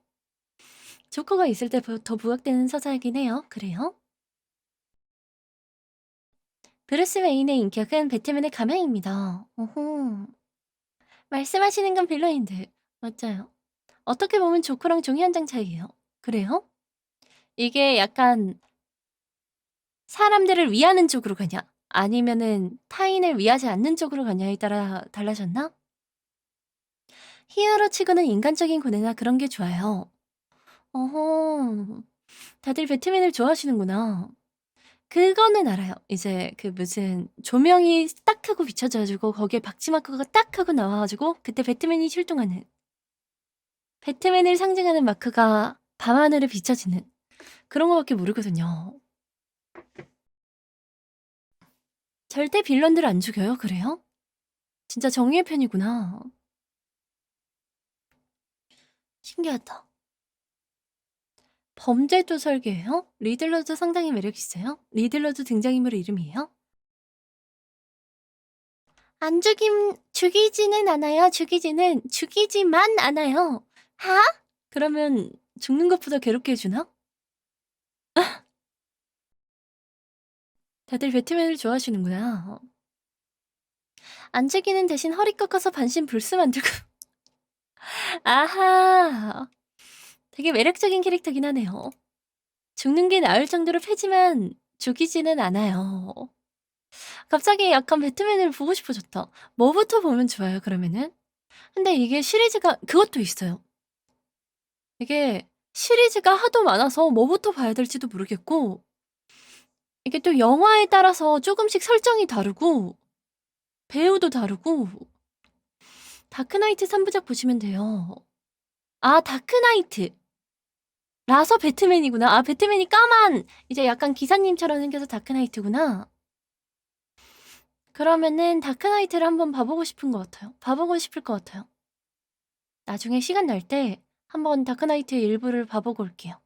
조커가 있을 때 더 부각되는 서사이긴 해요. 그래요? 브루스 웨인의 인격은 배트맨의 가명입니다. 오호. 말씀하시는 건 빌런인데. 맞아요. 어떻게 보면 조커랑 종이 한 장 차이예요. 그래요? 이게 약간 사람들을 위하는 쪽으로 가냐, 아니면은 타인을 위하지 않는 쪽으로 가냐에 따라 달라졌나? 히어로 치고는 인간적인 고뇌나 그런 게 좋아요. 어허. 다들 배트맨을 좋아하시는구나. 그거는 알아요. 이제 그 무슨 조명이 딱 하고 비춰져 가지고 거기에 박쥐마크가 딱 하고 나와 가지고 그때 배트맨이 출동하는, 배트맨을 상징하는 마크가 밤하늘에 비춰지는 그런 거밖에 모르거든요. 절대 빌런들 안 죽여요? 그래요? 진짜 정의의 편이구나. 신기하다. 범죄도 설계해요? 리들러도 상당히 매력 있어요? 리들러도 등장인물 이름이에요? 안 죽이지는 않아요. 죽이지만 않아요. 하? 그러면 죽는 것보다 괴롭게 해주나? 다들 배트맨을 좋아하시는구나. 안 죽이는 대신 허리 꺾어서 반신 불수 만들고. 아하. 되게 매력적인 캐릭터긴 하네요. 죽는 게 나을 정도로 패지만 죽이지는 않아요. 갑자기 약간 배트맨을 보고 싶어졌다. 뭐부터 보면 좋아요, 그러면은? 근데 이게 시리즈가 그것도 있어요. 이게 시리즈가 하도 많아서 뭐부터 봐야 될지도 모르겠고, 이게 또 영화에 따라서 조금씩 설정이 다르고 배우도 다르고. 다크나이트 3부작 보시면 돼요. 아, 다크나이트. 라서 배트맨이구나. 아, 배트맨이 까만 이제 약간 기사님처럼 생겨서 다크나이트구나. 그러면은 다크나이트를 한번 봐보고 싶은 것 같아요. 봐보고 싶을 것 같아요. 나중에 시간 날 때 한번 다크나이트 일부를 봐보고 올게요.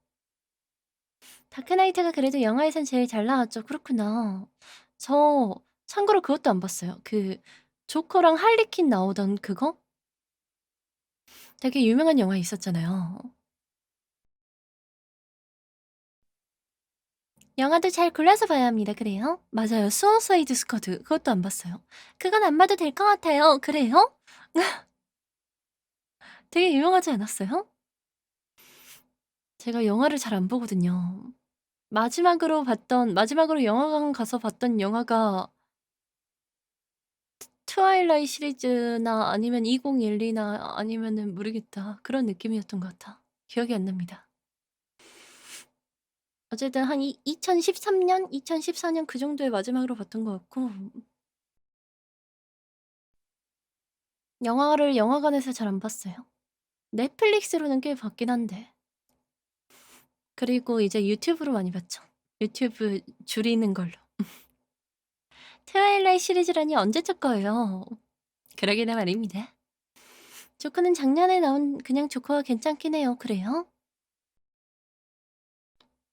다크나이트가 그래도 영화에선 제일 잘 나왔죠. 그렇구나. 저 참고로 그것도 안 봤어요. 그 조커랑 할리퀸 나오던 그거? 되게 유명한 영화 있었잖아요. 영화도 잘 골라서 봐야 합니다. 그래요? 맞아요. 수어사이드 스쿼드. 그것도 안 봤어요. 그건 안 봐도 될 것 같아요. 그래요? 되게 유명하지 않았어요? 제가 영화를 잘 안 보거든요. 마지막으로 영화관 가서 봤던 영화가 트와일라이트 시리즈나 아니면 2012나 아니면은 모르겠다. 그런 느낌이었던 것 같아. 기억이 안 납니다. 어쨌든 한 2013년, 2014년 그 정도에 마지막으로 봤던 것 같고 영화를 영화관에서 잘 안 봤어요. 넷플릭스로는 꽤 봤긴 한데 그리고 이제 유튜브로 많이 봤죠. 유튜브 줄이는 걸로. 트와일라이트 시리즈라니 언제적 거예요? 그러기나 말입니다. 조커는 작년에 나온 그냥 조커가 괜찮긴 해요. 그래요?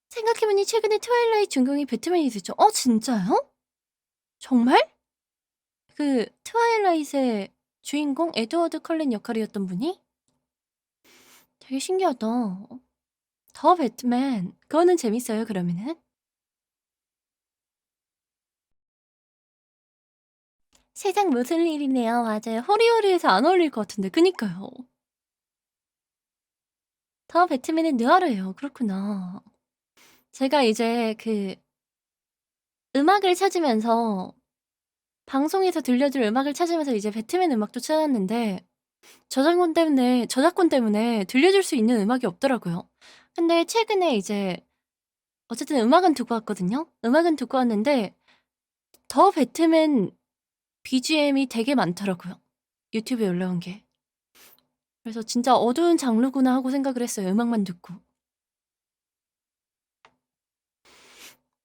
생각해보니 최근에 트와일라이트 준공이 배트맨이 됐죠. 진짜요? 정말? 그 트와일라이트의 주인공 에드워드 컬린 역할이었던 분이? 되게 신기하다. 더 배트맨. 그거는 재밌어요, 그러면은? 세상 무슨 일이네요. 맞아요. 호리호리해서 안 어울릴 것 같은데. 그니까요. 더 배트맨은 느와르예요. 그렇구나. 제가 이제 그 음악을 찾으면서 방송에서 들려줄 음악을 찾으면서 이제 배트맨 음악도 찾았는데 저작권 때문에 들려줄 수 있는 음악이 없더라고요. 근데 최근에 이제 어쨌든 음악은 듣고 왔거든요. 음악은 듣고 왔는데 더 배트맨 BGM이 되게 많더라고요. 유튜브에 올라온 게. 그래서 진짜 어두운 장르구나 하고 생각을 했어요. 음악만 듣고.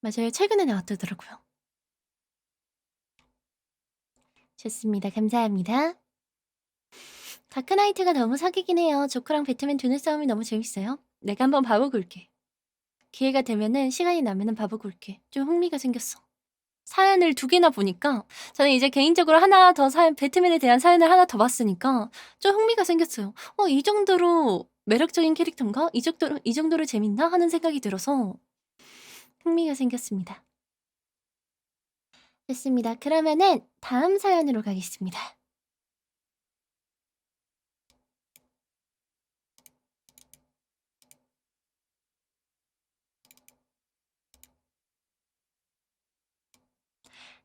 맞아요. 최근에 나왔더라고요. 좋습니다. 감사합니다. 다크나이트가 너무 사기긴 해요. 조커랑 배트맨 두뇌 싸움이 너무 재밌어요. 내가 한번 봐보고 올게. 기회가 되면은 시간이 나면은 봐보고 올게. 좀 흥미가 생겼어. 사연을 2개나 보니까 저는 이제 개인적으로 하나 더 배트맨에 대한 사연을 하나 더 봤으니까 좀 흥미가 생겼어요. 이 정도로 매력적인 캐릭터인가? 이 정도로 재밌나? 하는 생각이 들어서 흥미가 생겼습니다. 됐습니다. 그러면은 다음 사연으로 가겠습니다.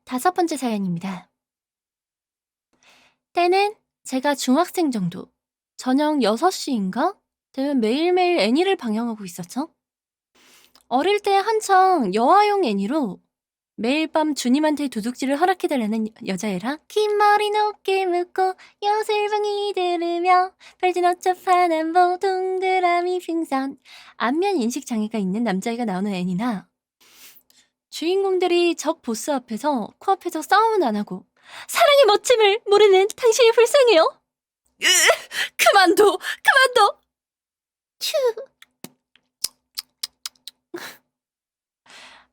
다섯 번째 사연입니다. 때는 제가 중학생 정도, 저녁 6시인가? 되면 매일매일 애니를 방영하고 있었죠. 어릴 때 한창 여아용 애니로 매일 밤 주님한테 도둑질을 허락해달라는 여자애라 긴 머리 높게 묶고 요술봉이 들으며 별진 어쩌 파남보 동그라미 핑선 안면 인식 장애가 있는 남자애가 나오는 애니나 주인공들이 적 보스 앞에서 코앞에서 싸움은 안 하고 사랑의 멋짐을 모르는 당신이 불쌍해요. 그만둬.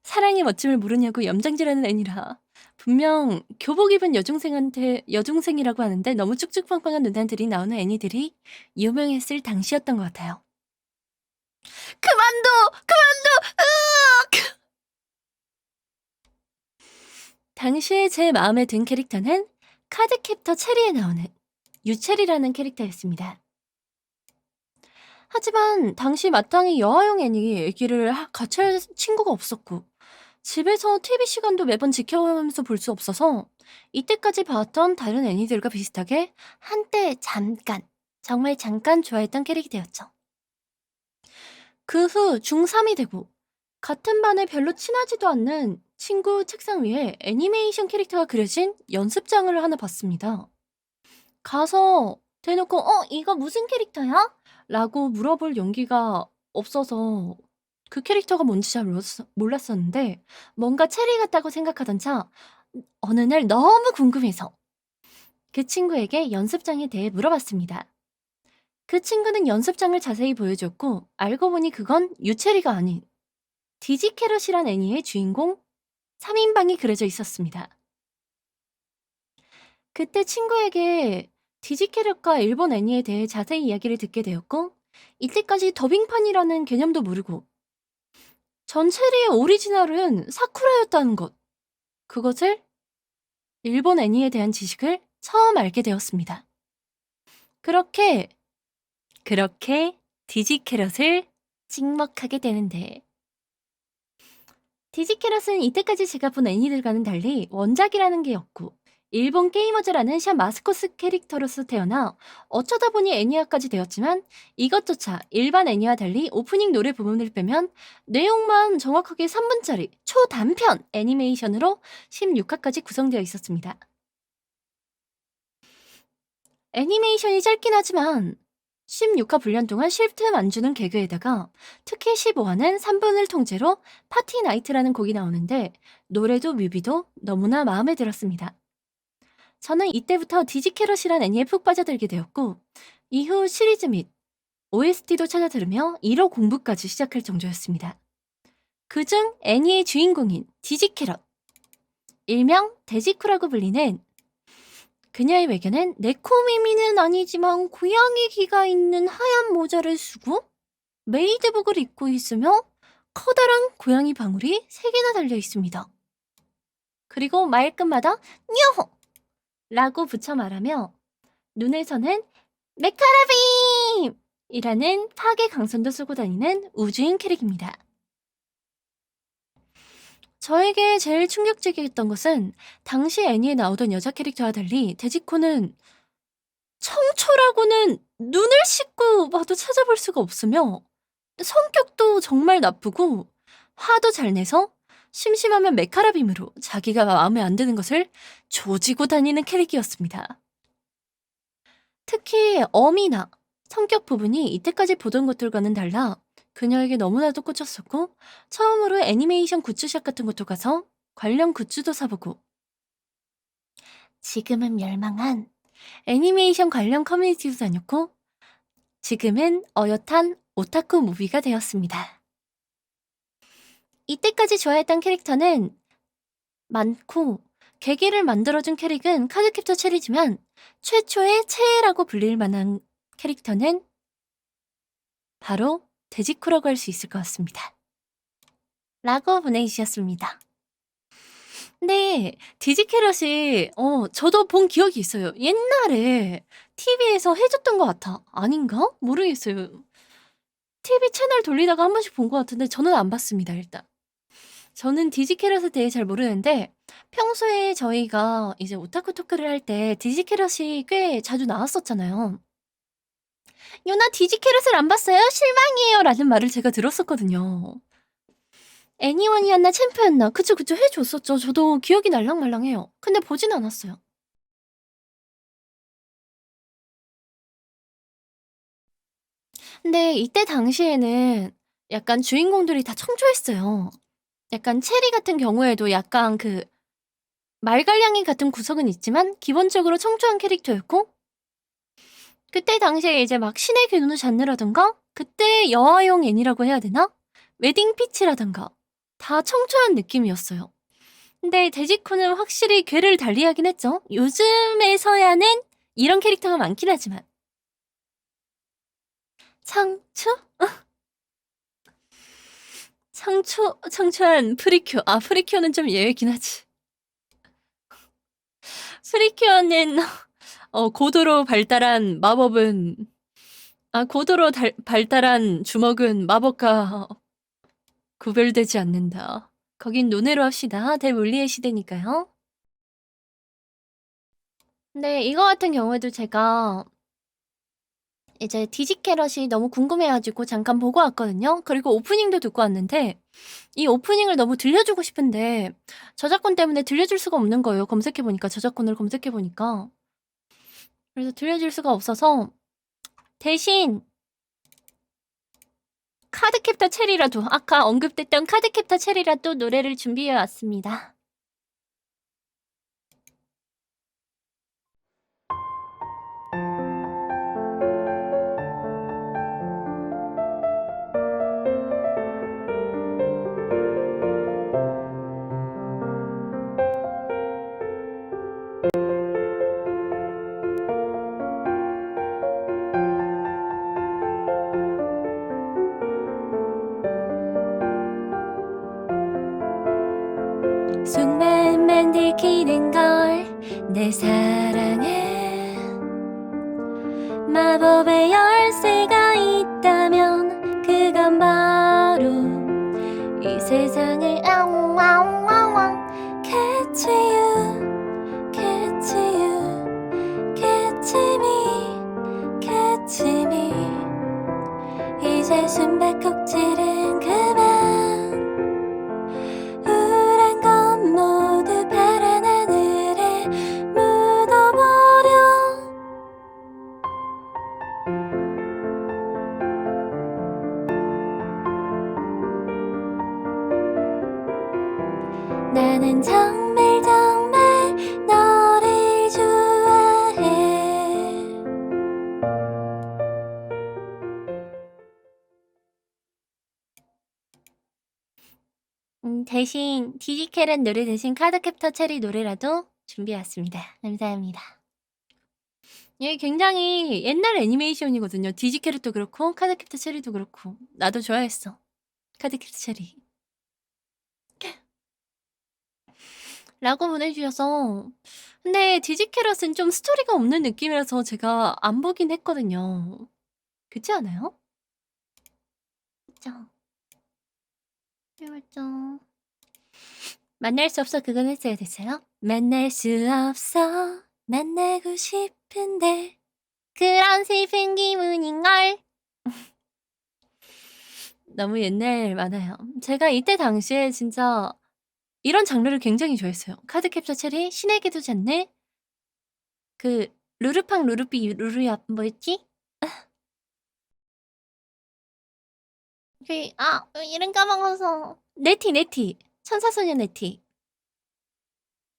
사랑의 멋짐을 모르냐고 염장질하는 애니라 분명 교복 입은 여중생이라고 하는데 너무 쭉쭉빵빵한 누나들이 나오는 애니들이 유명했을 당시였던 것 같아요. 그만둬! 으악! 당시에 제 마음에 든 캐릭터는 카드캡터 체리에 나오는 유체리라는 캐릭터였습니다. 하지만 당시 마땅히 여아용 애니를 같이 할 친구가 없었고 집에서 TV 시간도 매번 지켜보면서 볼 수 없어서 이때까지 봤던 다른 애니들과 비슷하게 한때 정말 잠깐 좋아했던 캐릭터였죠. 그 후 중3이 되고 같은 반에 별로 친하지도 않는 친구 책상 위에 애니메이션 캐릭터가 그려진 연습장을 하나 봤습니다. 가서 대놓고 이거 무슨 캐릭터야? 라고 물어볼 용기가 없어서 그 캐릭터가 뭔지 잘 몰랐었는데 뭔가 체리 같다고 생각하던 차 어느 날 너무 궁금해서 그 친구에게 연습장에 대해 물어봤습니다. 그 친구는 연습장을 자세히 보여줬고 알고 보니 그건 유체리가 아닌 디지캐럿이란 애니의 주인공 3인방이 그려져 있었습니다. 그때 친구에게 디지캐럿과 일본 애니에 대해 자세히 이야기를 듣게 되었고 이때까지 더빙판이라는 개념도 모르고 전 체리의 오리지널은 사쿠라였다는 것. 그것을 일본 애니에 대한 지식을 처음 알게 되었습니다. 그렇게 그렇게 디지캐럿을 찍먹하게 되는데, 디지캐럿은 이때까지 제가 본 애니들과는 달리 원작이라는 게 없고 일본 게이머즈라는 샵 마스코트 캐릭터로서 태어나 어쩌다 보니 애니화까지 되었지만, 이것조차 일반 애니와 달리 오프닝 노래 부분을 빼면 내용만 정확하게 3분짜리 초단편 애니메이션으로 16화까지 구성되어 있었습니다. 애니메이션이 짧긴 하지만 16화 분량 동안 쉴 틈 안 주는 개그에다가 특히 15화는 3분을 통째로 파티 나이트라는 곡이 나오는데 노래도 뮤비도 너무나 마음에 들었습니다. 저는 이때부터 디지캐럿이란 애니에 푹 빠져들게 되었고, 이후 시리즈 및 OST도 찾아 들으며 1호 공부까지 시작할 정도였습니다. 그중 애니의 주인공인 디지캐럿, 일명 데지쿠라고 불리는 그녀의 외견은 네코미미는 아니지만 고양이 귀가 있는 하얀 모자를 쓰고 메이드복을 입고 있으며 커다란 고양이 방울이 3개나 달려 있습니다. 그리고 말끝마다 뇨호! 라고 붙여 말하며 눈에서는 메카라빔! 이라는 파괴 강선도 쓰고 다니는 우주인 캐릭입니다. 저에게 제일 충격적이었던 것은 당시 애니에 나오던 여자 캐릭터와 달리 데지코는 청초라고는 눈을 씻고 봐도 찾아볼 수가 없으며 성격도 정말 나쁘고 화도 잘 내서 심심하면 메카라빔으로 자기가 마음에 안 드는 것을 조지고 다니는 캐릭이었습니다. 특히 어미나 성격 부분이 이때까지 보던 것들과는 달라 그녀에게 너무나도 꽂혔었고, 처음으로 애니메이션 굿즈샵 같은 곳도 가서 관련 굿즈도 사보고, 지금은 멸망한 애니메이션 관련 커뮤니티도 다녔고, 지금은 어엿한 오타쿠 무비가 되었습니다. 이때까지 좋아했던 캐릭터는 많고, 계기를 만들어준 캐릭은 카드캡터 체리지만 최초의 최애라고 불릴 만한 캐릭터는 바로 데지코라고 할 수 있을 것 같습니다. 라고 보내주셨습니다. 근데 디지캐럿이 저도 본 기억이 있어요. 옛날에 TV에서 해줬던 것 같아. 아닌가? 모르겠어요. TV 채널 돌리다가 한 번씩 본 것 같은데 저는 안 봤습니다, 일단. 저는 디지캐럿에 대해 잘 모르는데 평소에 저희가 이제 오타쿠 토크를 할 때 디지캐럿이 꽤 자주 나왔었잖아요. 유나 디지캐럿을 안 봤어요? 실망이에요. 라는 말을 제가 들었었거든요. 애니원이었나 챔프였나? 그쵸 해줬었죠. 저도 기억이 날랑말랑해요. 근데 보진 않았어요. 근데 이때 당시에는 약간 주인공들이 다 청초했어요. 약간 체리 같은 경우에도 약간 그 말갈량이 같은 구석은 있지만 기본적으로 청초한 캐릭터였고, 그때 당시에 이제 막 신의 괴누누 잔느라던가 그때 여아용 애니라고 해야 되나? 웨딩 피치라던가 다 청초한 느낌이었어요. 근데 데지코는 확실히 괴를 달리하긴 했죠. 요즘에서야는 이런 캐릭터가 많긴 하지만. 청초? 청초한 프리큐어. 프리큐어는 좀 예외긴 하지. 프리큐어는 고도로 발달한 마법은 고도로 발달한 주먹은 마법과 구별되지 않는다. 거긴 논외로 합시다. 대물리의 시대니까요. 근데 이거 같은 경우에도 제가 이제 디지캐럿이 너무 궁금해가지고 잠깐 보고 왔거든요. 그리고 오프닝도 듣고 왔는데 이 오프닝을 너무 들려주고 싶은데 저작권 때문에 들려줄 수가 없는 거예요. 검색해보니까, 저작권을 검색해보니까. 그래서 들려줄 수가 없어서 대신 카드캡터 체리라도, 아까 언급됐던 카드캡터 체리라도 노래를 준비해왔습니다. 손만 들키는 걸 내 사랑은 마법의 열쇠가 이제 숨바꼭질은 그만 우울한 건 모두 파란 하늘에 묻어버려 나는 정말 정말 너를 좋아해 대신 디지캐럿 노래 대신 카드캡터 체리 노래라도 준비해왔습니다. 감사합니다. 이게 굉장히 옛날 애니메이션이거든요. 디지캐럿도 그렇고 카드캡터 체리도 그렇고 나도 좋아했어. 카드캡터 체리. 라고 보내주셔서 근데 디지캐럿은 좀 스토리가 없는 느낌이라서 제가 안 보긴 했거든요. 그렇지 않아요? 그쵸? 맞죠. 만날 수 없어 그건 했어야 됐어요. 만날 수 없어 만나고 싶은데 그런 슬픈 기분인걸. 너무 옛날 많아요. 제가 이때 당시에 진짜 이런 장르를 굉장히 좋아했어요. 카드캡처 체리, 신에게도 잤네, 그 루루팡 루루비 루루야 뭐였지? 이름 까먹어서. 네티 천사소녀 네티.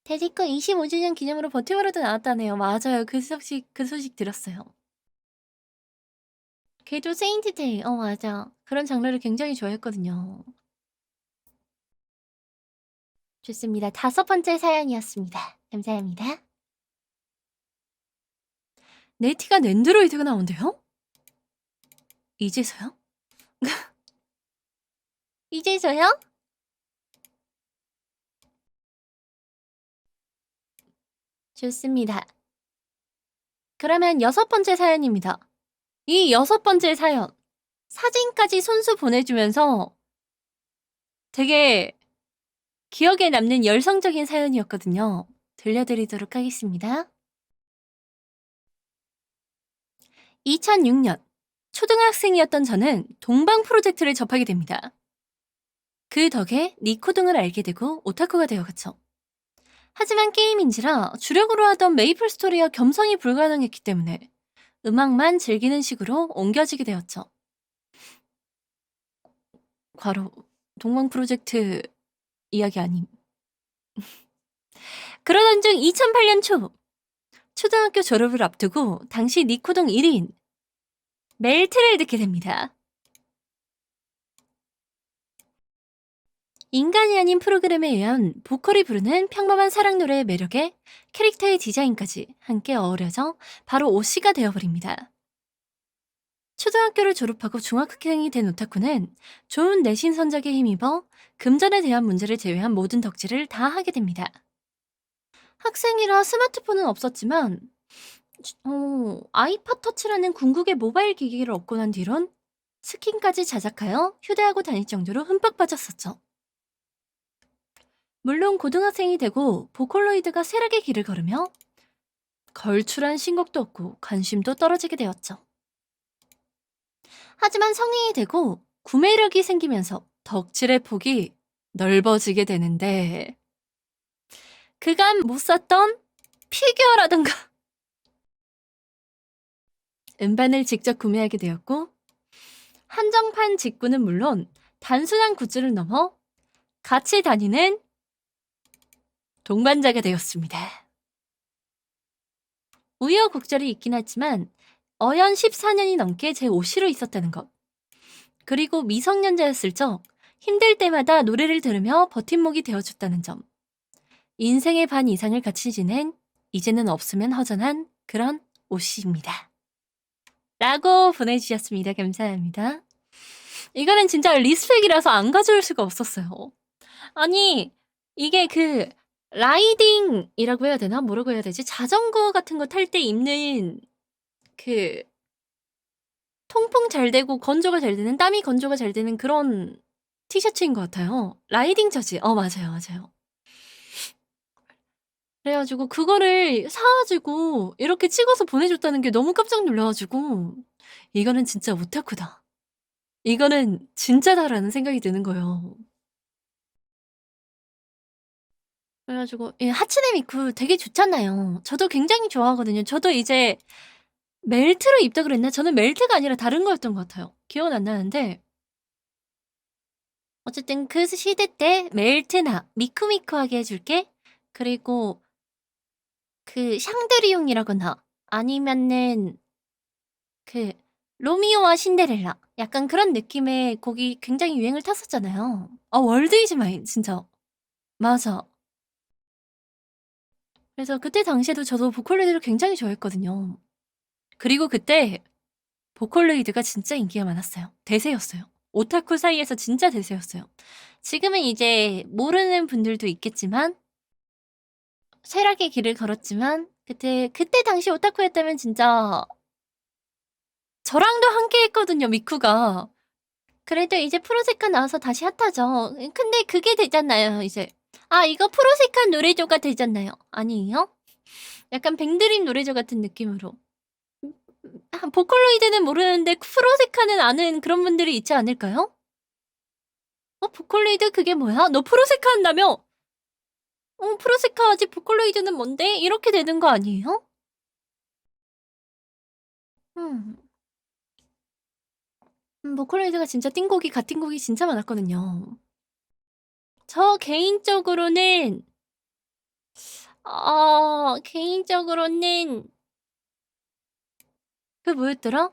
데디꺼 25주년 기념으로 버티버려도 나왔다네요. 맞아요. 그 소식 들었어요. 걔도 세인트데이. 맞아. 그런 장르를 굉장히 좋아했거든요. 좋습니다. 5번째 사연이었습니다. 감사합니다. 네티가 낸드로이드가 나온대요? 이제서요? 이제서요? 좋습니다. 그러면 6번째 사연입니다. 이 6번째 사연 사진까지 손수 보내주면서 되게 기억에 남는 열성적인 사연이었거든요. 들려드리도록 하겠습니다. 2006년 초등학생이었던 저는 동방 프로젝트를 접하게 됩니다. 그 덕에 니코동을 알게 되고 오타쿠가 되어갔죠. 하지만 게임인지라 주력으로 하던 메이플 스토리와 겸성이 불가능했기 때문에 음악만 즐기는 식으로 옮겨지게 되었죠. 과로 동방 프로젝트 이야기 아님. 그러던 중 2008년 초 초등학교 졸업을 앞두고 당시 니코동 1위인 멜트를 듣게 됩니다. 인간이 아닌 프로그램에 의한 보컬이 부르는 평범한 사랑 노래의 매력에 캐릭터의 디자인까지 함께 어우러져 바로 오씨가 되어버립니다. 초등학교를 졸업하고 중학생이 된 오타쿠는 좋은 내신 성적에 힘입어 금전에 대한 문제를 제외한 모든 덕질을 다 하게 됩니다. 학생이라 스마트폰은 없었지만 아이팟 터치라는 궁극의 모바일 기기를 얻고 난 뒤론 스킨까지 자작하여 휴대하고 다닐 정도로 흠뻑 빠졌었죠. 물론 고등학생이 되고 보컬로이드가 쇠락의 길을 걸으며 걸출한 신곡도 없고 관심도 떨어지게 되었죠. 하지만 성인이 되고 구매력이 생기면서 덕질의 폭이 넓어지게 되는데 그간 못 샀던 피규어라던가 음반을 직접 구매하게 되었고 한정판 직구는 물론 단순한 굿즈를 넘어 같이 다니는 동반자가 되었습니다. 우여곡절이 있긴 하지만 어연 14년이 넘게 제 오씨로 있었다는 것, 그리고 미성년자였을 적 힘들 때마다 노래를 들으며 버팀목이 되어줬다는 점, 인생의 반 이상을 같이 지낸 이제는 없으면 허전한 그런 오씨입니다. 라고 보내주셨습니다. 감사합니다. 이거는 진짜 리스펙이라서 안 가져올 수가 없었어요. 아니 이게 그 라이딩이라고 해야 되나? 뭐라고 해야 되지? 자전거 같은 거 탈 때 입는 그 통풍 잘 되고 건조가 잘 되는, 땀이 건조가 잘 되는 그런 티셔츠인 것 같아요. 라이딩 저지. 맞아요. 그래가지고 그거를 사가지고 이렇게 찍어서 보내줬다는 게 너무 깜짝 놀라가지고 이거는 진짜 오타쿠다. 이거는 진짜다라는 생각이 드는 거예요. 그래 가지고 이 하츠네 미쿠 되게 좋잖아요. 저도 굉장히 좋아하거든요. 저도 이제 멜트로 입다 그랬나? 저는 멜트가 아니라 다른 거였던 것 같아요. 기억은 안 나는데 어쨌든 그 시대 때 멜트나 미쿠미쿠하게 해 줄게. 그리고 그 샹드리옹이라거나 아니면은 그 로미오와 신데렐라 약간 그런 느낌의 곡이 굉장히 유행을 탔었잖아요. 월드 이즈 마인 진짜. 맞아. 그래서 그때 당시에도 저도 보컬로이드를 굉장히 좋아했거든요. 그리고 그때 보컬로이드가 진짜 인기가 많았어요. 대세였어요. 오타쿠 사이에서 진짜 대세였어요. 지금은 이제 모르는 분들도 있겠지만 쇠락의 길을 걸었지만 그때 당시 오타쿠였다면 진짜 저랑도 함께 했거든요, 미쿠가. 그래도 이제 프로세카 나와서 다시 핫하죠. 근데 그게 되잖아요, 이제. 아, 이거 프로세카 노래조가 되잖아요. 아니에요? 약간 뱅드림 노래조 같은 느낌으로. 보컬로이드는 모르는데 프로세카는 아는 그런 분들이 있지 않을까요? 보컬로이드 그게 뭐야? 너 프로세카 한다며? 프로세카 하지 보컬로이드는 뭔데? 이렇게 되는 거 아니에요? 음. 보컬로이드가 진짜 띵곡이 같은 곡이 진짜 많았거든요. 저 개인적으로는 그 뭐였더라?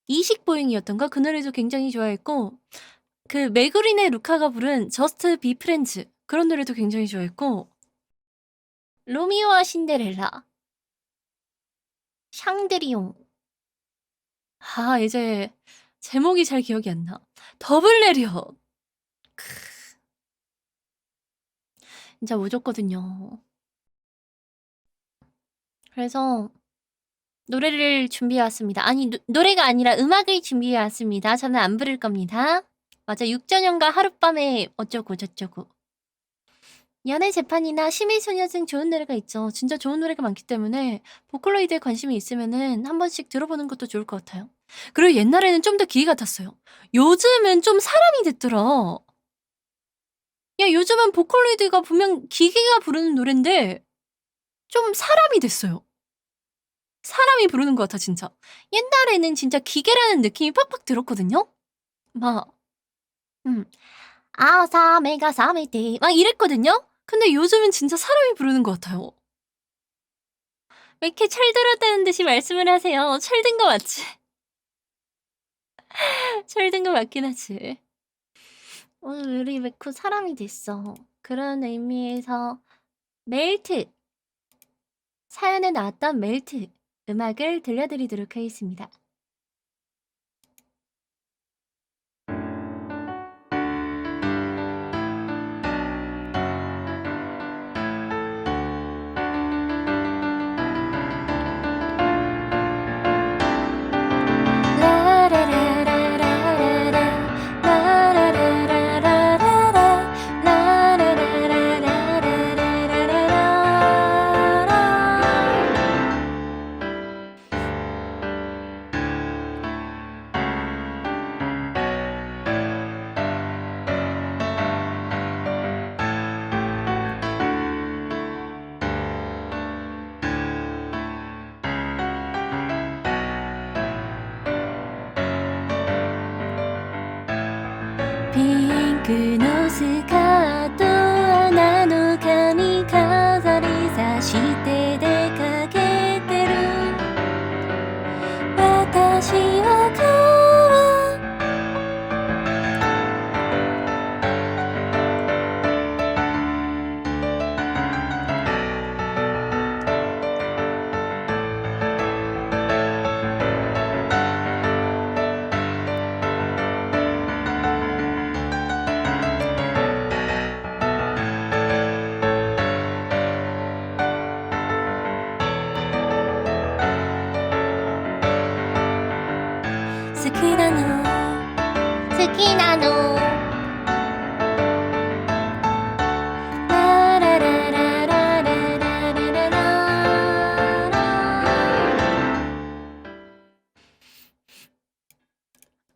이식보잉이었던가? 그 노래도 굉장히 좋아했고 그 메구린의 루카가 부른 저스트 비 프렌즈 그런 노래도 굉장히 좋아했고 로미오와 신데렐라, 샹드리옹. 이제 제목이 잘 기억이 안 나. 더블 레리엇. 진짜 오졌거든요. 그래서 노래를 준비해 왔습니다. 아니, 노래가 아니라 음악을 준비해 왔습니다. 저는 안 부를 겁니다. 맞아, 육전연가 하룻밤에 어쩌고 저쩌고. 연애 재판이나 심의소녀 등 좋은 노래가 있죠. 진짜 좋은 노래가 많기 때문에 보컬로이드에 관심이 있으면은 한 번씩 들어보는 것도 좋을 것 같아요. 그리고 옛날에는 좀 더 기계 같았어요. 요즘은 좀 사람이 됐더라. 야, 요즘은 보컬로이드가 분명 기계가 부르는 노랜데 좀 사람이 됐어요. 사람이 부르는 것 같아, 진짜. 옛날에는 진짜 기계라는 느낌이 팍팍 들었거든요? 막, 사메가 사메테. 막 이랬거든요? 근데 요즘은 진짜 사람이 부르는 것 같아요. 왜 이렇게 철들었다는 듯이 말씀을 하세요? 철든 거 맞지? 철든 거 맞긴 하지. 오늘 우리 메쿠 사람이 됐어. 그런 의미에서 멜트. 사연에 나왔던 멜트. 음악을 들려드리도록 하겠습니다.ピンクのスカート穴の髪飾りさして出かけてる私はこ好きなの好きなのララララララララララ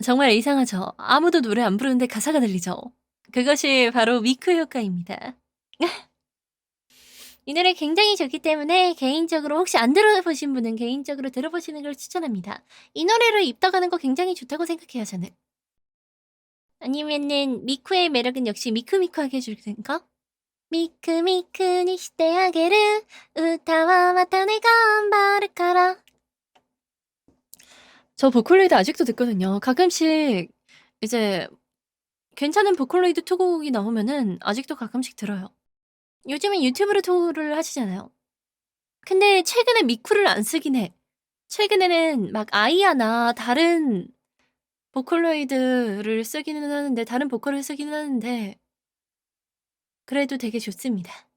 정말 이상하죠. 아무도 노래 안 부르는데 가사가 들리죠. 그것이 바로 미쿠 효과입니다. 이 노래 굉장히 좋기 때문에 개인적으로 혹시 안 들어보신 분은 개인적으로 들어보시는 걸 추천합니다. 이 노래로 입덕하는 거 굉장히 좋다고 생각해요, 저는. 아니면은 미쿠의 매력은 역시 미쿠미쿠하게 해줄 텐가? 미쿠 미쿠にしてあげる歌はまたね頑張るから. 저 보컬로이드 아직도 듣거든요. 가끔씩 이제 괜찮은 보컬로이드 투고곡이 나오면은 아직도 가끔씩 들어요. 요즘은 유튜브로 투를 하시잖아요. 근데 최근에 미쿠를 안 쓰긴 해. 최근에는 막 아이아나 다른 보컬로이드를 쓰기는 하는데, 다른 보컬을 쓰기는 하는데, 그래도 되게 좋습니다.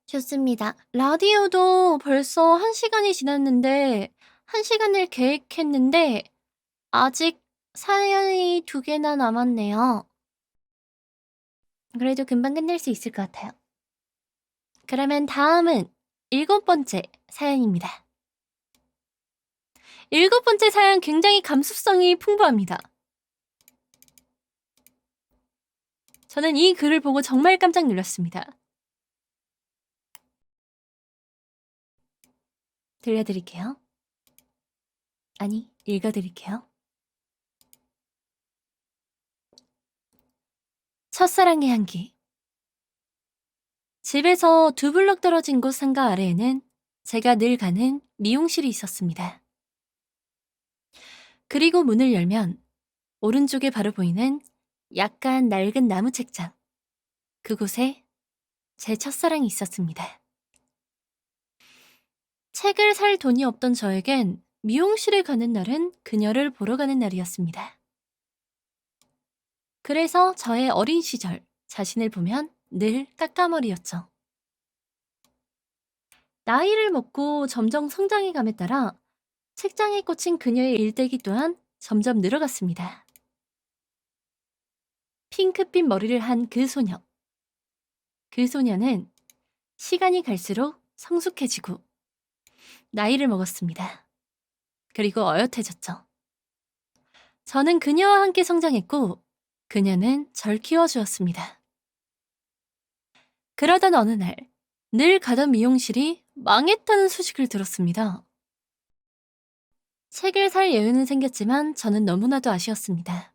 좋습니다. 라디오도 벌써 1시간이 지났는데, 1시간을 계획했는데, 아직 사연이 2개나 남았네요. 그래도 금방 끝낼 수 있을 것 같아요. 그러면 다음은 7번째 사연입니다. 7번째 사연 굉장히 감수성이 풍부합니다. 저는 이 글을 보고 정말 깜짝 놀랐습니다. 들려드릴게요. 아니, 읽어드릴게요. 첫사랑의 향기. 집에서 2블럭 떨어진 곳 상가 아래에는 제가 늘 가는 미용실이 있었습니다. 그리고 문을 열면 오른쪽에 바로 보이는 약간 낡은 나무 책장. 그곳에 제 첫사랑이 있었습니다. 책을 살 돈이 없던 저에겐 미용실에 가는 날은 그녀를 보러 가는 날이었습니다. 그래서 저의 어린 시절 자신을 보면 늘 까까머리였죠. 나이를 먹고 점점 성장해감에 따라 책장에 꽂힌 그녀의 일대기 또한 점점 늘어갔습니다. 핑크빛 머리를 한 그 소녀. 그 소녀는 시간이 갈수록 성숙해지고 나이를 먹었습니다. 그리고 어엿해졌죠. 저는 그녀와 함께 성장했고 그녀는 절 키워주었습니다. 그러던 어느 날 늘 가던 미용실이 망했다는 소식을 들었습니다. 책을 살 여유는 생겼지만 저는 너무나도 아쉬웠습니다.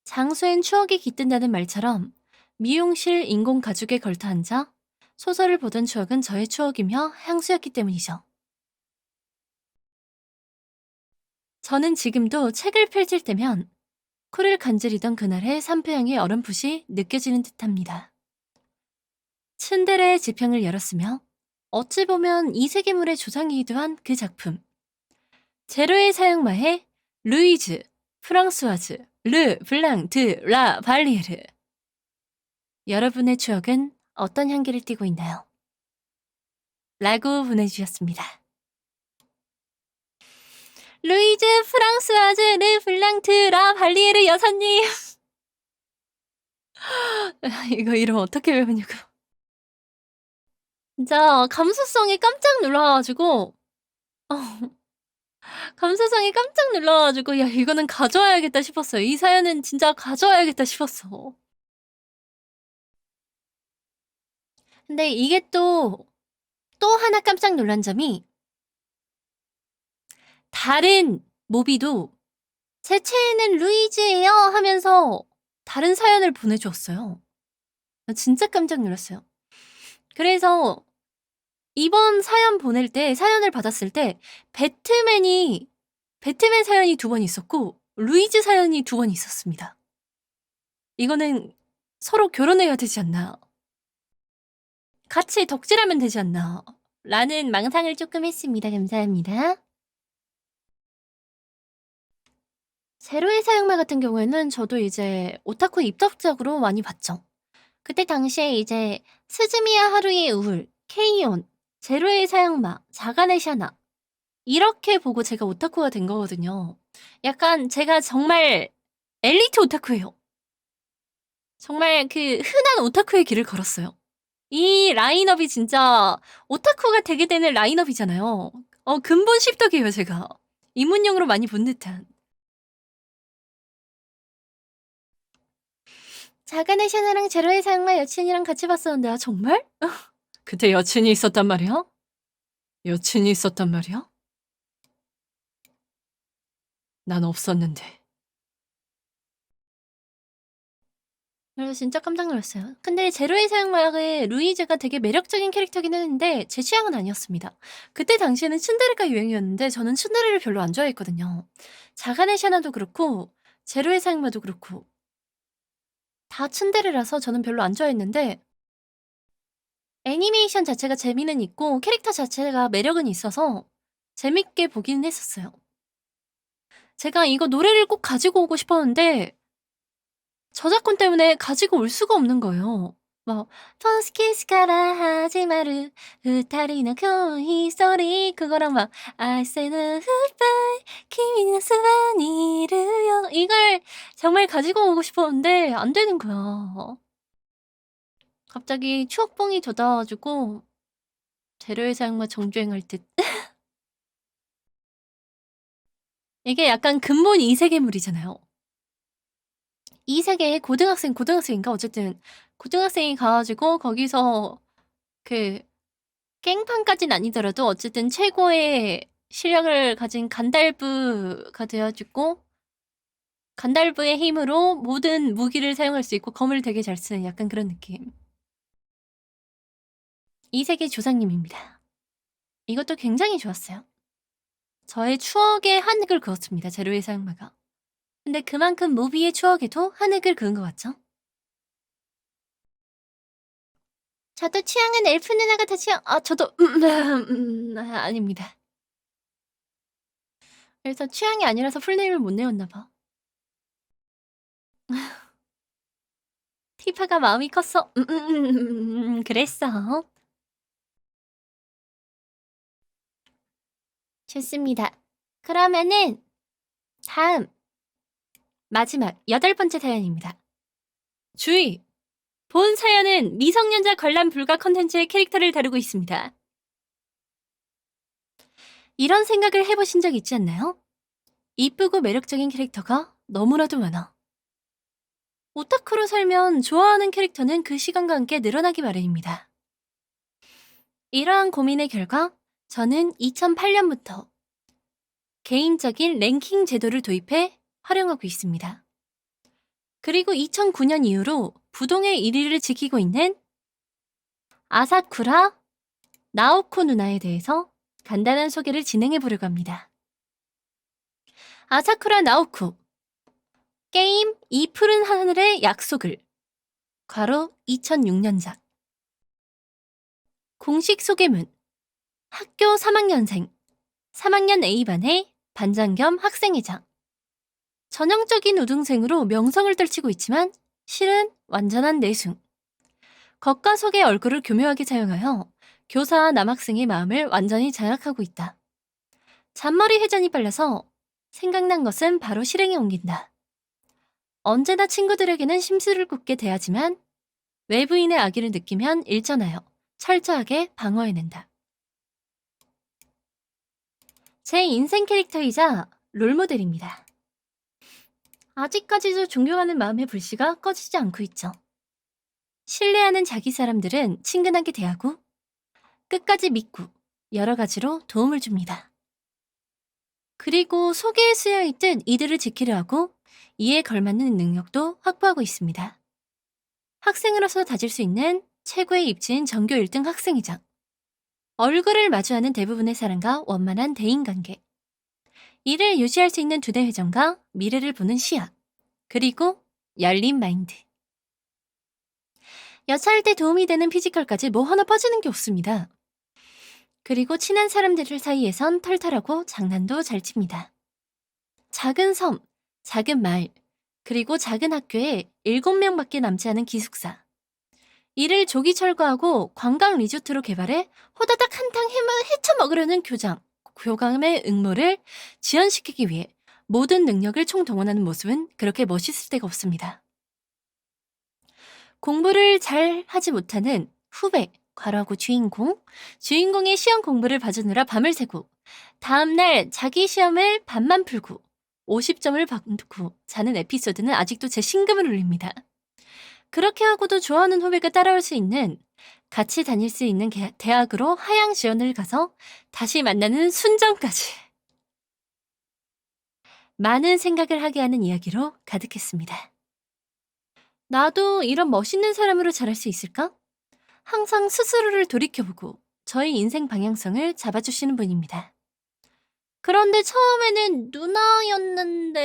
장소엔 추억이 깃든다는 말처럼 미용실 인공 가죽에 걸터 앉아 소설을 보던 추억은 저의 추억이며 향수였기 때문이죠. 저는 지금도 책을 펼칠 때면 코를 간지리던 그날의 삼표형의 어렴풋이 느껴지는 듯합니다. 츤데레의 지평을 열었으며 어찌 보면 이 세계물의 조상이기도 한 그 작품. 제로의 사형마의 루이즈, 프랑스와즈, 르, 블랑, 드, 라, 발리에르. 여러분의 추억은 어떤 향기를 띠고 있나요? 라고 보내주셨습니다. 루이즈, 프랑스와즈, 르, 블랑, 드, 라, 발리에르 여사님. 이거 이름 어떻게 외우냐고. 진짜 감수성이 깜짝 놀라가지고 감수성이 깜짝 놀라가지고 야 이거는 가져와야겠다 싶었어요. 이 사연은 진짜 가져와야겠다 싶었어. 근데 이게 또 하나 깜짝 놀란 점이 다른 모비도 제 최애는 루이즈예요 하면서 다른 사연을 보내주었어요. 나 진짜 깜짝 놀랐어요. 그래서 이번 사연을 받았을 때 배트맨 사연이 2번 있었고 루이즈 사연이 2번 있었습니다. 이거는 서로 결혼해야 되지 않나, 같이 덕질하면 되지 않나 라는 망상을 조금 했습니다. 감사합니다. 제로의 사형마 같은 경우에는 저도 이제 오타쿠 입덕작으로 많이 봤죠. 그때 당시에 이제 스즈미야 하루의 우울, 케이온, 제로의 사형마, 자간의 샤나 이렇게 보고 제가 오타쿠가 된 거거든요. 약간 제가 정말 엘리트 오타쿠예요. 정말 그 흔한 오타쿠의 길을 걸었어요. 이 라인업이 진짜 오타쿠가 되게 되는 라인업이잖아요. 근본 십덕이에요, 제가. 입문용으로 많이 본 듯한. 자간의 샤나랑 제로의 사용마 여친이랑 같이 봤었는데, 아, 정말? 그때 여친이 있었단 말이야? 여친이 있었단 말이야? 난 없었는데. 그래서 진짜 깜짝 놀랐어요. 근데 제로의 사용마의 루이즈가 되게 매력적인 캐릭터긴 했는데 제 취향은 아니었습니다. 그때 당시에는 츤데레가 유행이었는데 저는 츤데레를 별로 안 좋아했거든요. 자간의 샤나도 그렇고 제로의 사용마도 그렇고 다 츤데레라서 저는 별로 안 좋아했는데 애니메이션 자체가 재미는 있고 캐릭터 자체가 매력은 있어서 재밌게 보기는 했었어요. 제가 이거 노래를 꼭 가지고 오고 싶었는데 저작권 때문에 가지고 올 수가 없는 거예요. 막 퍼스트 키스 가라 하지마루 후타리노 코이 소리 그거랑 막 I said goodbye 키미노 스바니르요 이걸 정말 가지고 오고 싶었는데 안 되는 거야. 갑자기 추억봉이 돋아가지고 재료의 사용과 정주행할 듯. 이게 약간 근본 이세계물이잖아요. 이 세계에 고등학생인가? 어쨌든 고등학생이 가가지고 거기서 그 깽판까진 아니더라도 어쨌든 최고의 실력을 가진 간달브가 되어주고 간달브의 힘으로 모든 무기를 사용할 수 있고 검을 되게 잘 쓰는 약간 그런 느낌. 이 세계 조상님입니다. 이것도 굉장히 좋았어요. 저의 추억에 한획을 그었습니다. 제로의 사용마가. 근데 그만큼 무비의 추억에도 한획을 그은 것 같죠? 저도 취향은 엘프 누나가 다 취향. 저도 아닙니다. 그래서 취향이 아니라서 풀네임을 못 내었나 봐. 티파가 마음이 컸어. 그랬어. 좋습니다. 그러면은 다음 마지막 8번째 사연입니다. 주의! 본 사연은 미성년자 관람 불가 컨텐츠의 캐릭터를 다루고 있습니다. 이런 생각을 해보신 적 있지 않나요? 이쁘고 매력적인 캐릭터가 너무나도 많아. 오타쿠로 살면 좋아하는 캐릭터는 그 시간과 함께 늘어나기 마련입니다. 이러한 고민의 결과 저는 2008년부터 개인적인 랭킹 제도를 도입해 활용하고 있습니다. 그리고 2009년 이후로 부동의 1위를 지키고 있는 아사쿠라 나오코 누나에 대해서 간단한 소개를 진행해 보려고 합니다. 아사쿠라 나오코 게임 이 푸른 하늘의 약속을 괄호 2006년작 공식 소개문 학교 3학년생 3학년 A반의 반장 겸 학생회장 전형적인 우등생으로 명성을 떨치고 있지만 실은 완전한 내숭 겉과 속의 얼굴을 교묘하게 사용하여 교사와 남학생의 마음을 완전히 장악하고 있다. 잔머리 회전이 빨라서 생각난 것은 바로 실행에 옮긴다. 언제나 친구들에게는 심술을 굽게 대하지만 외부인의 악의를 느끼면 일전하여 철저하게 방어해낸다. 제 인생 캐릭터이자 롤모델입니다. 아직까지도 존경하는 마음의 불씨가 꺼지지 않고 있죠. 신뢰하는 자기 사람들은 친근하게 대하고 끝까지 믿고 여러 가지로 도움을 줍니다. 그리고 소개에 쓰여 있듯 이들을 지키려 하고 이에 걸맞는 능력도 확보하고 있습니다. 학생으로서 다질 수 있는 최고의 입지인 전교 1등 학생회장. 얼굴을 마주하는 대부분의 사람과 원만한 대인관계. 이를 유지할 수 있는 두뇌 회전과 미래를 보는 시야. 그리고 열린 마인드. 여차할 때 도움이 되는 피지컬까지 뭐 하나 빠지는 게 없습니다. 그리고 친한 사람들 사이에선 털털하고 장난도 잘 칩니다. 작은 섬, 작은 마을, 그리고 작은 학교에 7명밖에 남지 않은 기숙사. 이를 조기 철거하고 관광 리조트로 개발해 호다닥 한탕 헤쳐먹으려는 교감의 응모를 지연시키기 위해 모든 능력을 총동원하는 모습은 그렇게 멋있을 데가 없습니다. 공부를 잘 하지 못하는 후배, 괄호하고 주인공의 시험 공부를 봐주느라 밤을 새고 다음날 자기 시험을 반만 풀고 50점을 받고 자는 에피소드는 아직도 제 심금을 울립니다. 그렇게 하고도 좋아하는 후배가 따라올 수 있는, 같이 다닐 수 있는 대학으로 하향 지원을 가서 다시 만나는 순정까지. 많은 생각을 하게 하는 이야기로 가득했습니다. 나도 이런 멋있는 사람으로 자랄 수 있을까? 항상 스스로를 돌이켜보고 저의 인생 방향성을 잡아주시는 분입니다. 그런데 처음에는 누나였는데...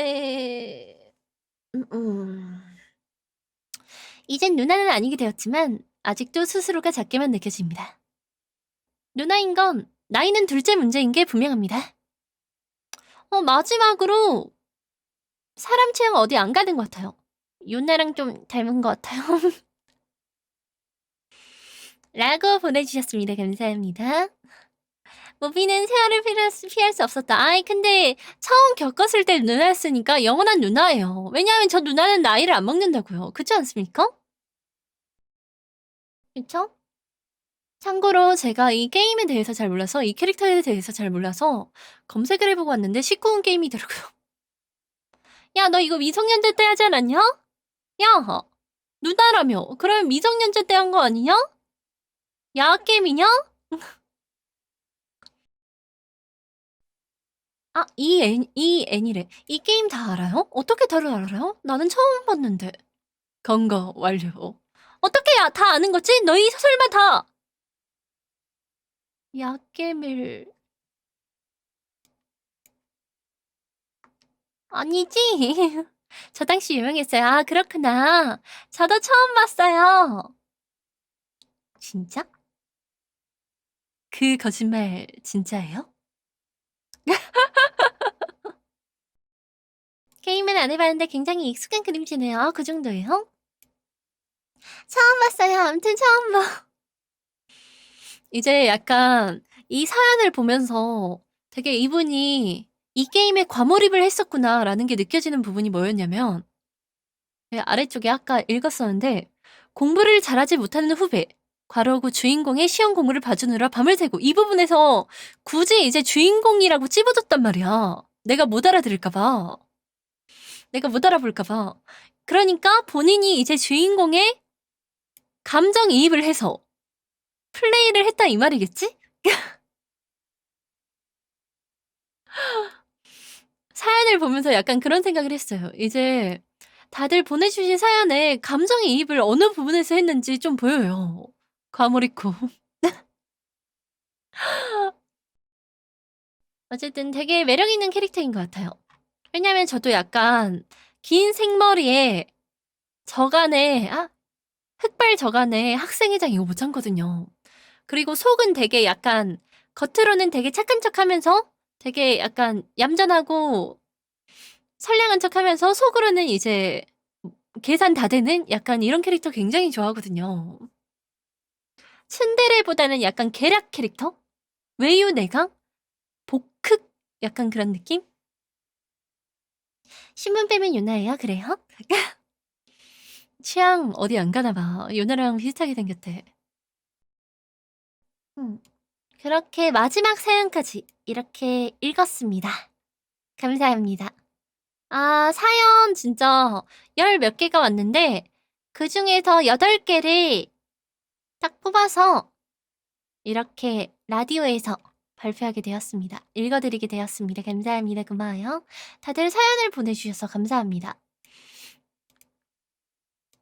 이젠 누나는 아니게 되었지만 아직도 스스로가 작게만 느껴집니다. 누나인 건 나이는 둘째 문제인 게 분명합니다. 마지막으로 사람 취향 어디 안 가는 것 같아요. 유나랑 좀 닮은 것 같아요. 라고 보내주셨습니다. 감사합니다. 모비는 세월을 피할 수 없었다. 아이 근데 처음 겪었을 때 누나였으니까 영원한 누나예요. 왜냐하면 저 누나는 나이를 안 먹는다고요. 그렇지 않습니까? 그쵸? 참고로 제가 이 게임에 대해서 잘 몰라서, 이 캐릭터에 대해서 잘 몰라서 검색을 해보고 왔는데 19금 게임이더라고요. 야, 너 이거 미성년자 때 하지 않았냐? 야, 누나라며. 그러면 미성년자 때 한 거 아니냐? 야학 게임이냐? 아, 이 애니래. 이 게임 다 알아요? 어떻게 다들 알아요? 나는 처음 봤는데. 검거 완료. 어떻게 다 아는 거지? 너희 설마 다. 야겜을 아니지? 저 당시 유명했어요. 아, 그렇구나. 저도 처음 봤어요. 진짜? 그 거짓말 진짜예요? 게임은 안 해봤는데 굉장히 익숙한 그림체네요. 아, 그 정도예요? 처음 봤어요. 아무튼 처음 봐. 이제 약간 이 사연을 보면서 되게 이분이 이 게임에 과몰입을 했었구나라는 게 느껴지는 부분이 뭐였냐면, 아래쪽에 아까 읽었었는데, 공부를 잘하지 못하는 후배, 괄호고 주인공의 시험 공부를 봐주느라 밤을 새고, 이 부분에서 굳이 이제 주인공이라고 찝어줬단 말이야. 내가 못 알아들을까봐. 내가 못 알아볼까봐. 그러니까 본인이 이제 주인공의 감정이입을 해서 플레이를 했다 이 말이겠지? 사연을 보면서 약간 그런 생각을 했어요. 이제 다들 보내주신 사연에 감정이입을 어느 부분에서 했는지 좀 보여요. 과몰입고. 어쨌든 되게 매력 있는 캐릭터인 것 같아요. 왜냐면 저도 약간 긴 생머리에 저간에 흑발 저간에 학생회장 이거 못 참거든요. 그리고 속은 되게 약간 겉으로는 되게 착한 척하면서 되게 약간 얌전하고 선량한 척하면서 속으로는 이제 계산 다 되는 약간 이런 캐릭터 굉장히 좋아하거든요. 츤데레보다는 약간 계략 캐릭터? 외유내강? 복흑? 약간 그런 느낌? 신문 빼면 유나예요? 그래요? 취향 어디 안 가나 봐. 유나랑 비슷하게 생겼대. 그렇게 마지막 사연까지 이렇게 읽었습니다. 감사합니다. 아, 사연 진짜 열 몇 개가 왔는데 그 중에서 8개를 딱 뽑아서 이렇게 라디오에서 발표하게 되었습니다. 읽어드리게 되었습니다. 감사합니다. 고마워요. 다들 사연을 보내주셔서 감사합니다.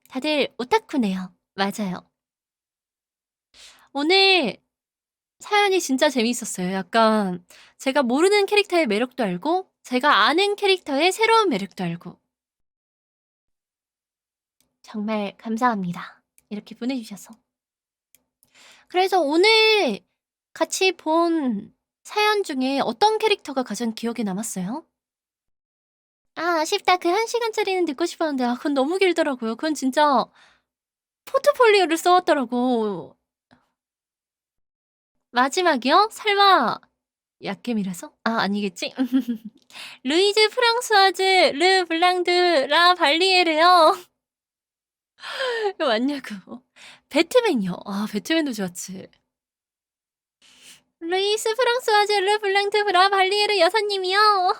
다들 오타쿠네요. 맞아요. 오늘 사연이 진짜 재미있었어요. 약간 제가 모르는 캐릭터의 매력도 알고 제가 아는 캐릭터의 새로운 매력도 알고 정말 감사합니다. 이렇게 보내주셔서. 그래서 오늘 같이 본 사연 중에 어떤 캐릭터가 가장 기억에 남았어요? 아, 아쉽다. 그 1시간짜리는 듣고 싶었는데 그건 너무 길더라고요. 그건 진짜 포트폴리오를 써왔더라고. 마지막이요? 설마 약겜이라서? 아, 아니겠지? 루이즈 프랑스와즈 르 블랑드 라 발리에르요. 이거 맞냐고. 배트맨이요. 아, 배트맨도 좋았지. 루이스 프랑스와즈 르 블랑트 브라 발리에르 여사님이요.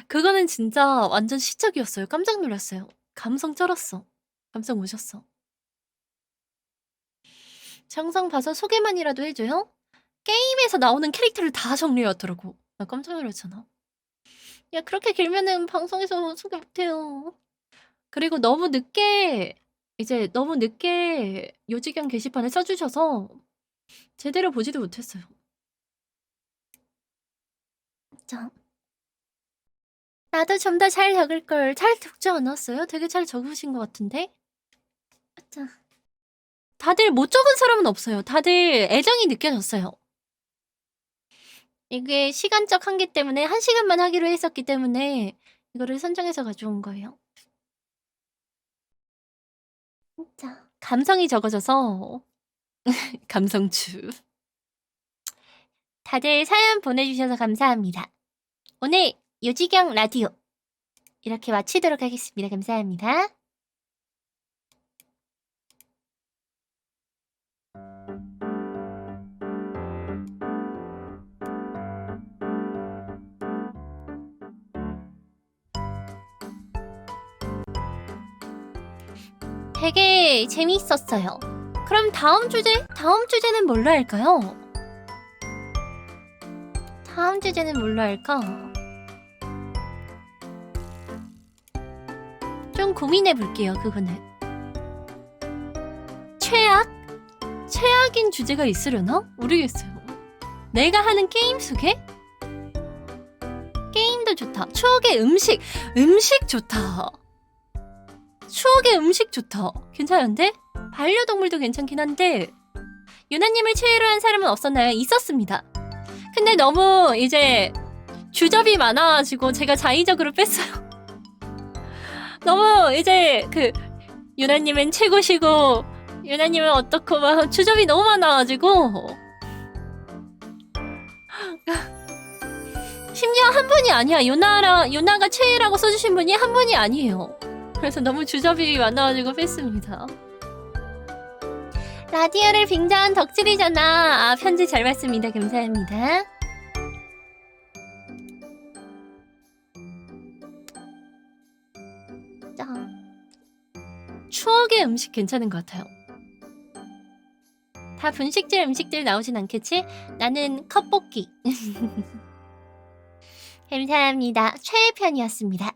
그거는 진짜 완전 시적이었어요. 깜짝 놀랐어요. 감성 쩔었어. 감성 오셨어. 영상 봐서 소개만이라도 해줘요? 게임에서 나오는 캐릭터를 다 정리해왔더라고. 나 깜짝 놀랐잖아. 야, 그렇게 길면은 방송에서 소개 못해요. 그리고 너무 늦게 요지경 게시판에 써주셔서 제대로 보지도 못했어요. 자, 나도 좀 더 잘 적을 걸. 잘 적지 않았어요? 되게 잘 적으신 것 같은데. 자, 다들 못 적은 사람은 없어요. 다들 애정이 느껴졌어요. 이게 시간적 한계 때문에 1시간만 하기로 했었기 때문에 이거를 선정해서 가져온 거예요. 자, 감성이 적어져서 감성추. 다들 사연 보내주셔서 감사합니다. 오늘 요지경 라디오 이렇게 마치도록 하겠습니다. 감사합니다. 되게 재미있었어요. 그럼 다음 주제는 뭘로 할까요? 다음 주제는 뭘로 할까? 좀 고민해 볼게요, 그거는. 최악인 주제가 있으려나? 모르겠어요. 내가 하는 게임 속에? 게임도 좋다. 추억의 음식 좋다. 추억의 음식 좋다. 괜찮은데? 반려동물도 괜찮긴 한데 유나님을 최애로 한 사람은 없었나요? 있었습니다. 근데 너무 이제 주접이 많아가지고 제가 자의적으로 뺐어요. 너무 이제 그 유나님은 최고시고 유나님은 어떻고 막 주접이 너무 많아가지고 심지어 한 분이 아니야. 유나가 최애라고 써주신 분이 한 분이 아니에요. 그래서 너무 주접이 많아가지고 뺐습니다. 라디오를 빙자한 덕질이잖아. 아, 편지 잘 봤습니다. 감사합니다. 자, 추억의 음식 괜찮은 것 같아요. 다 분식집 음식들 나오진 않겠지? 나는 컵볶이. 감사합니다. 최애 편이었습니다.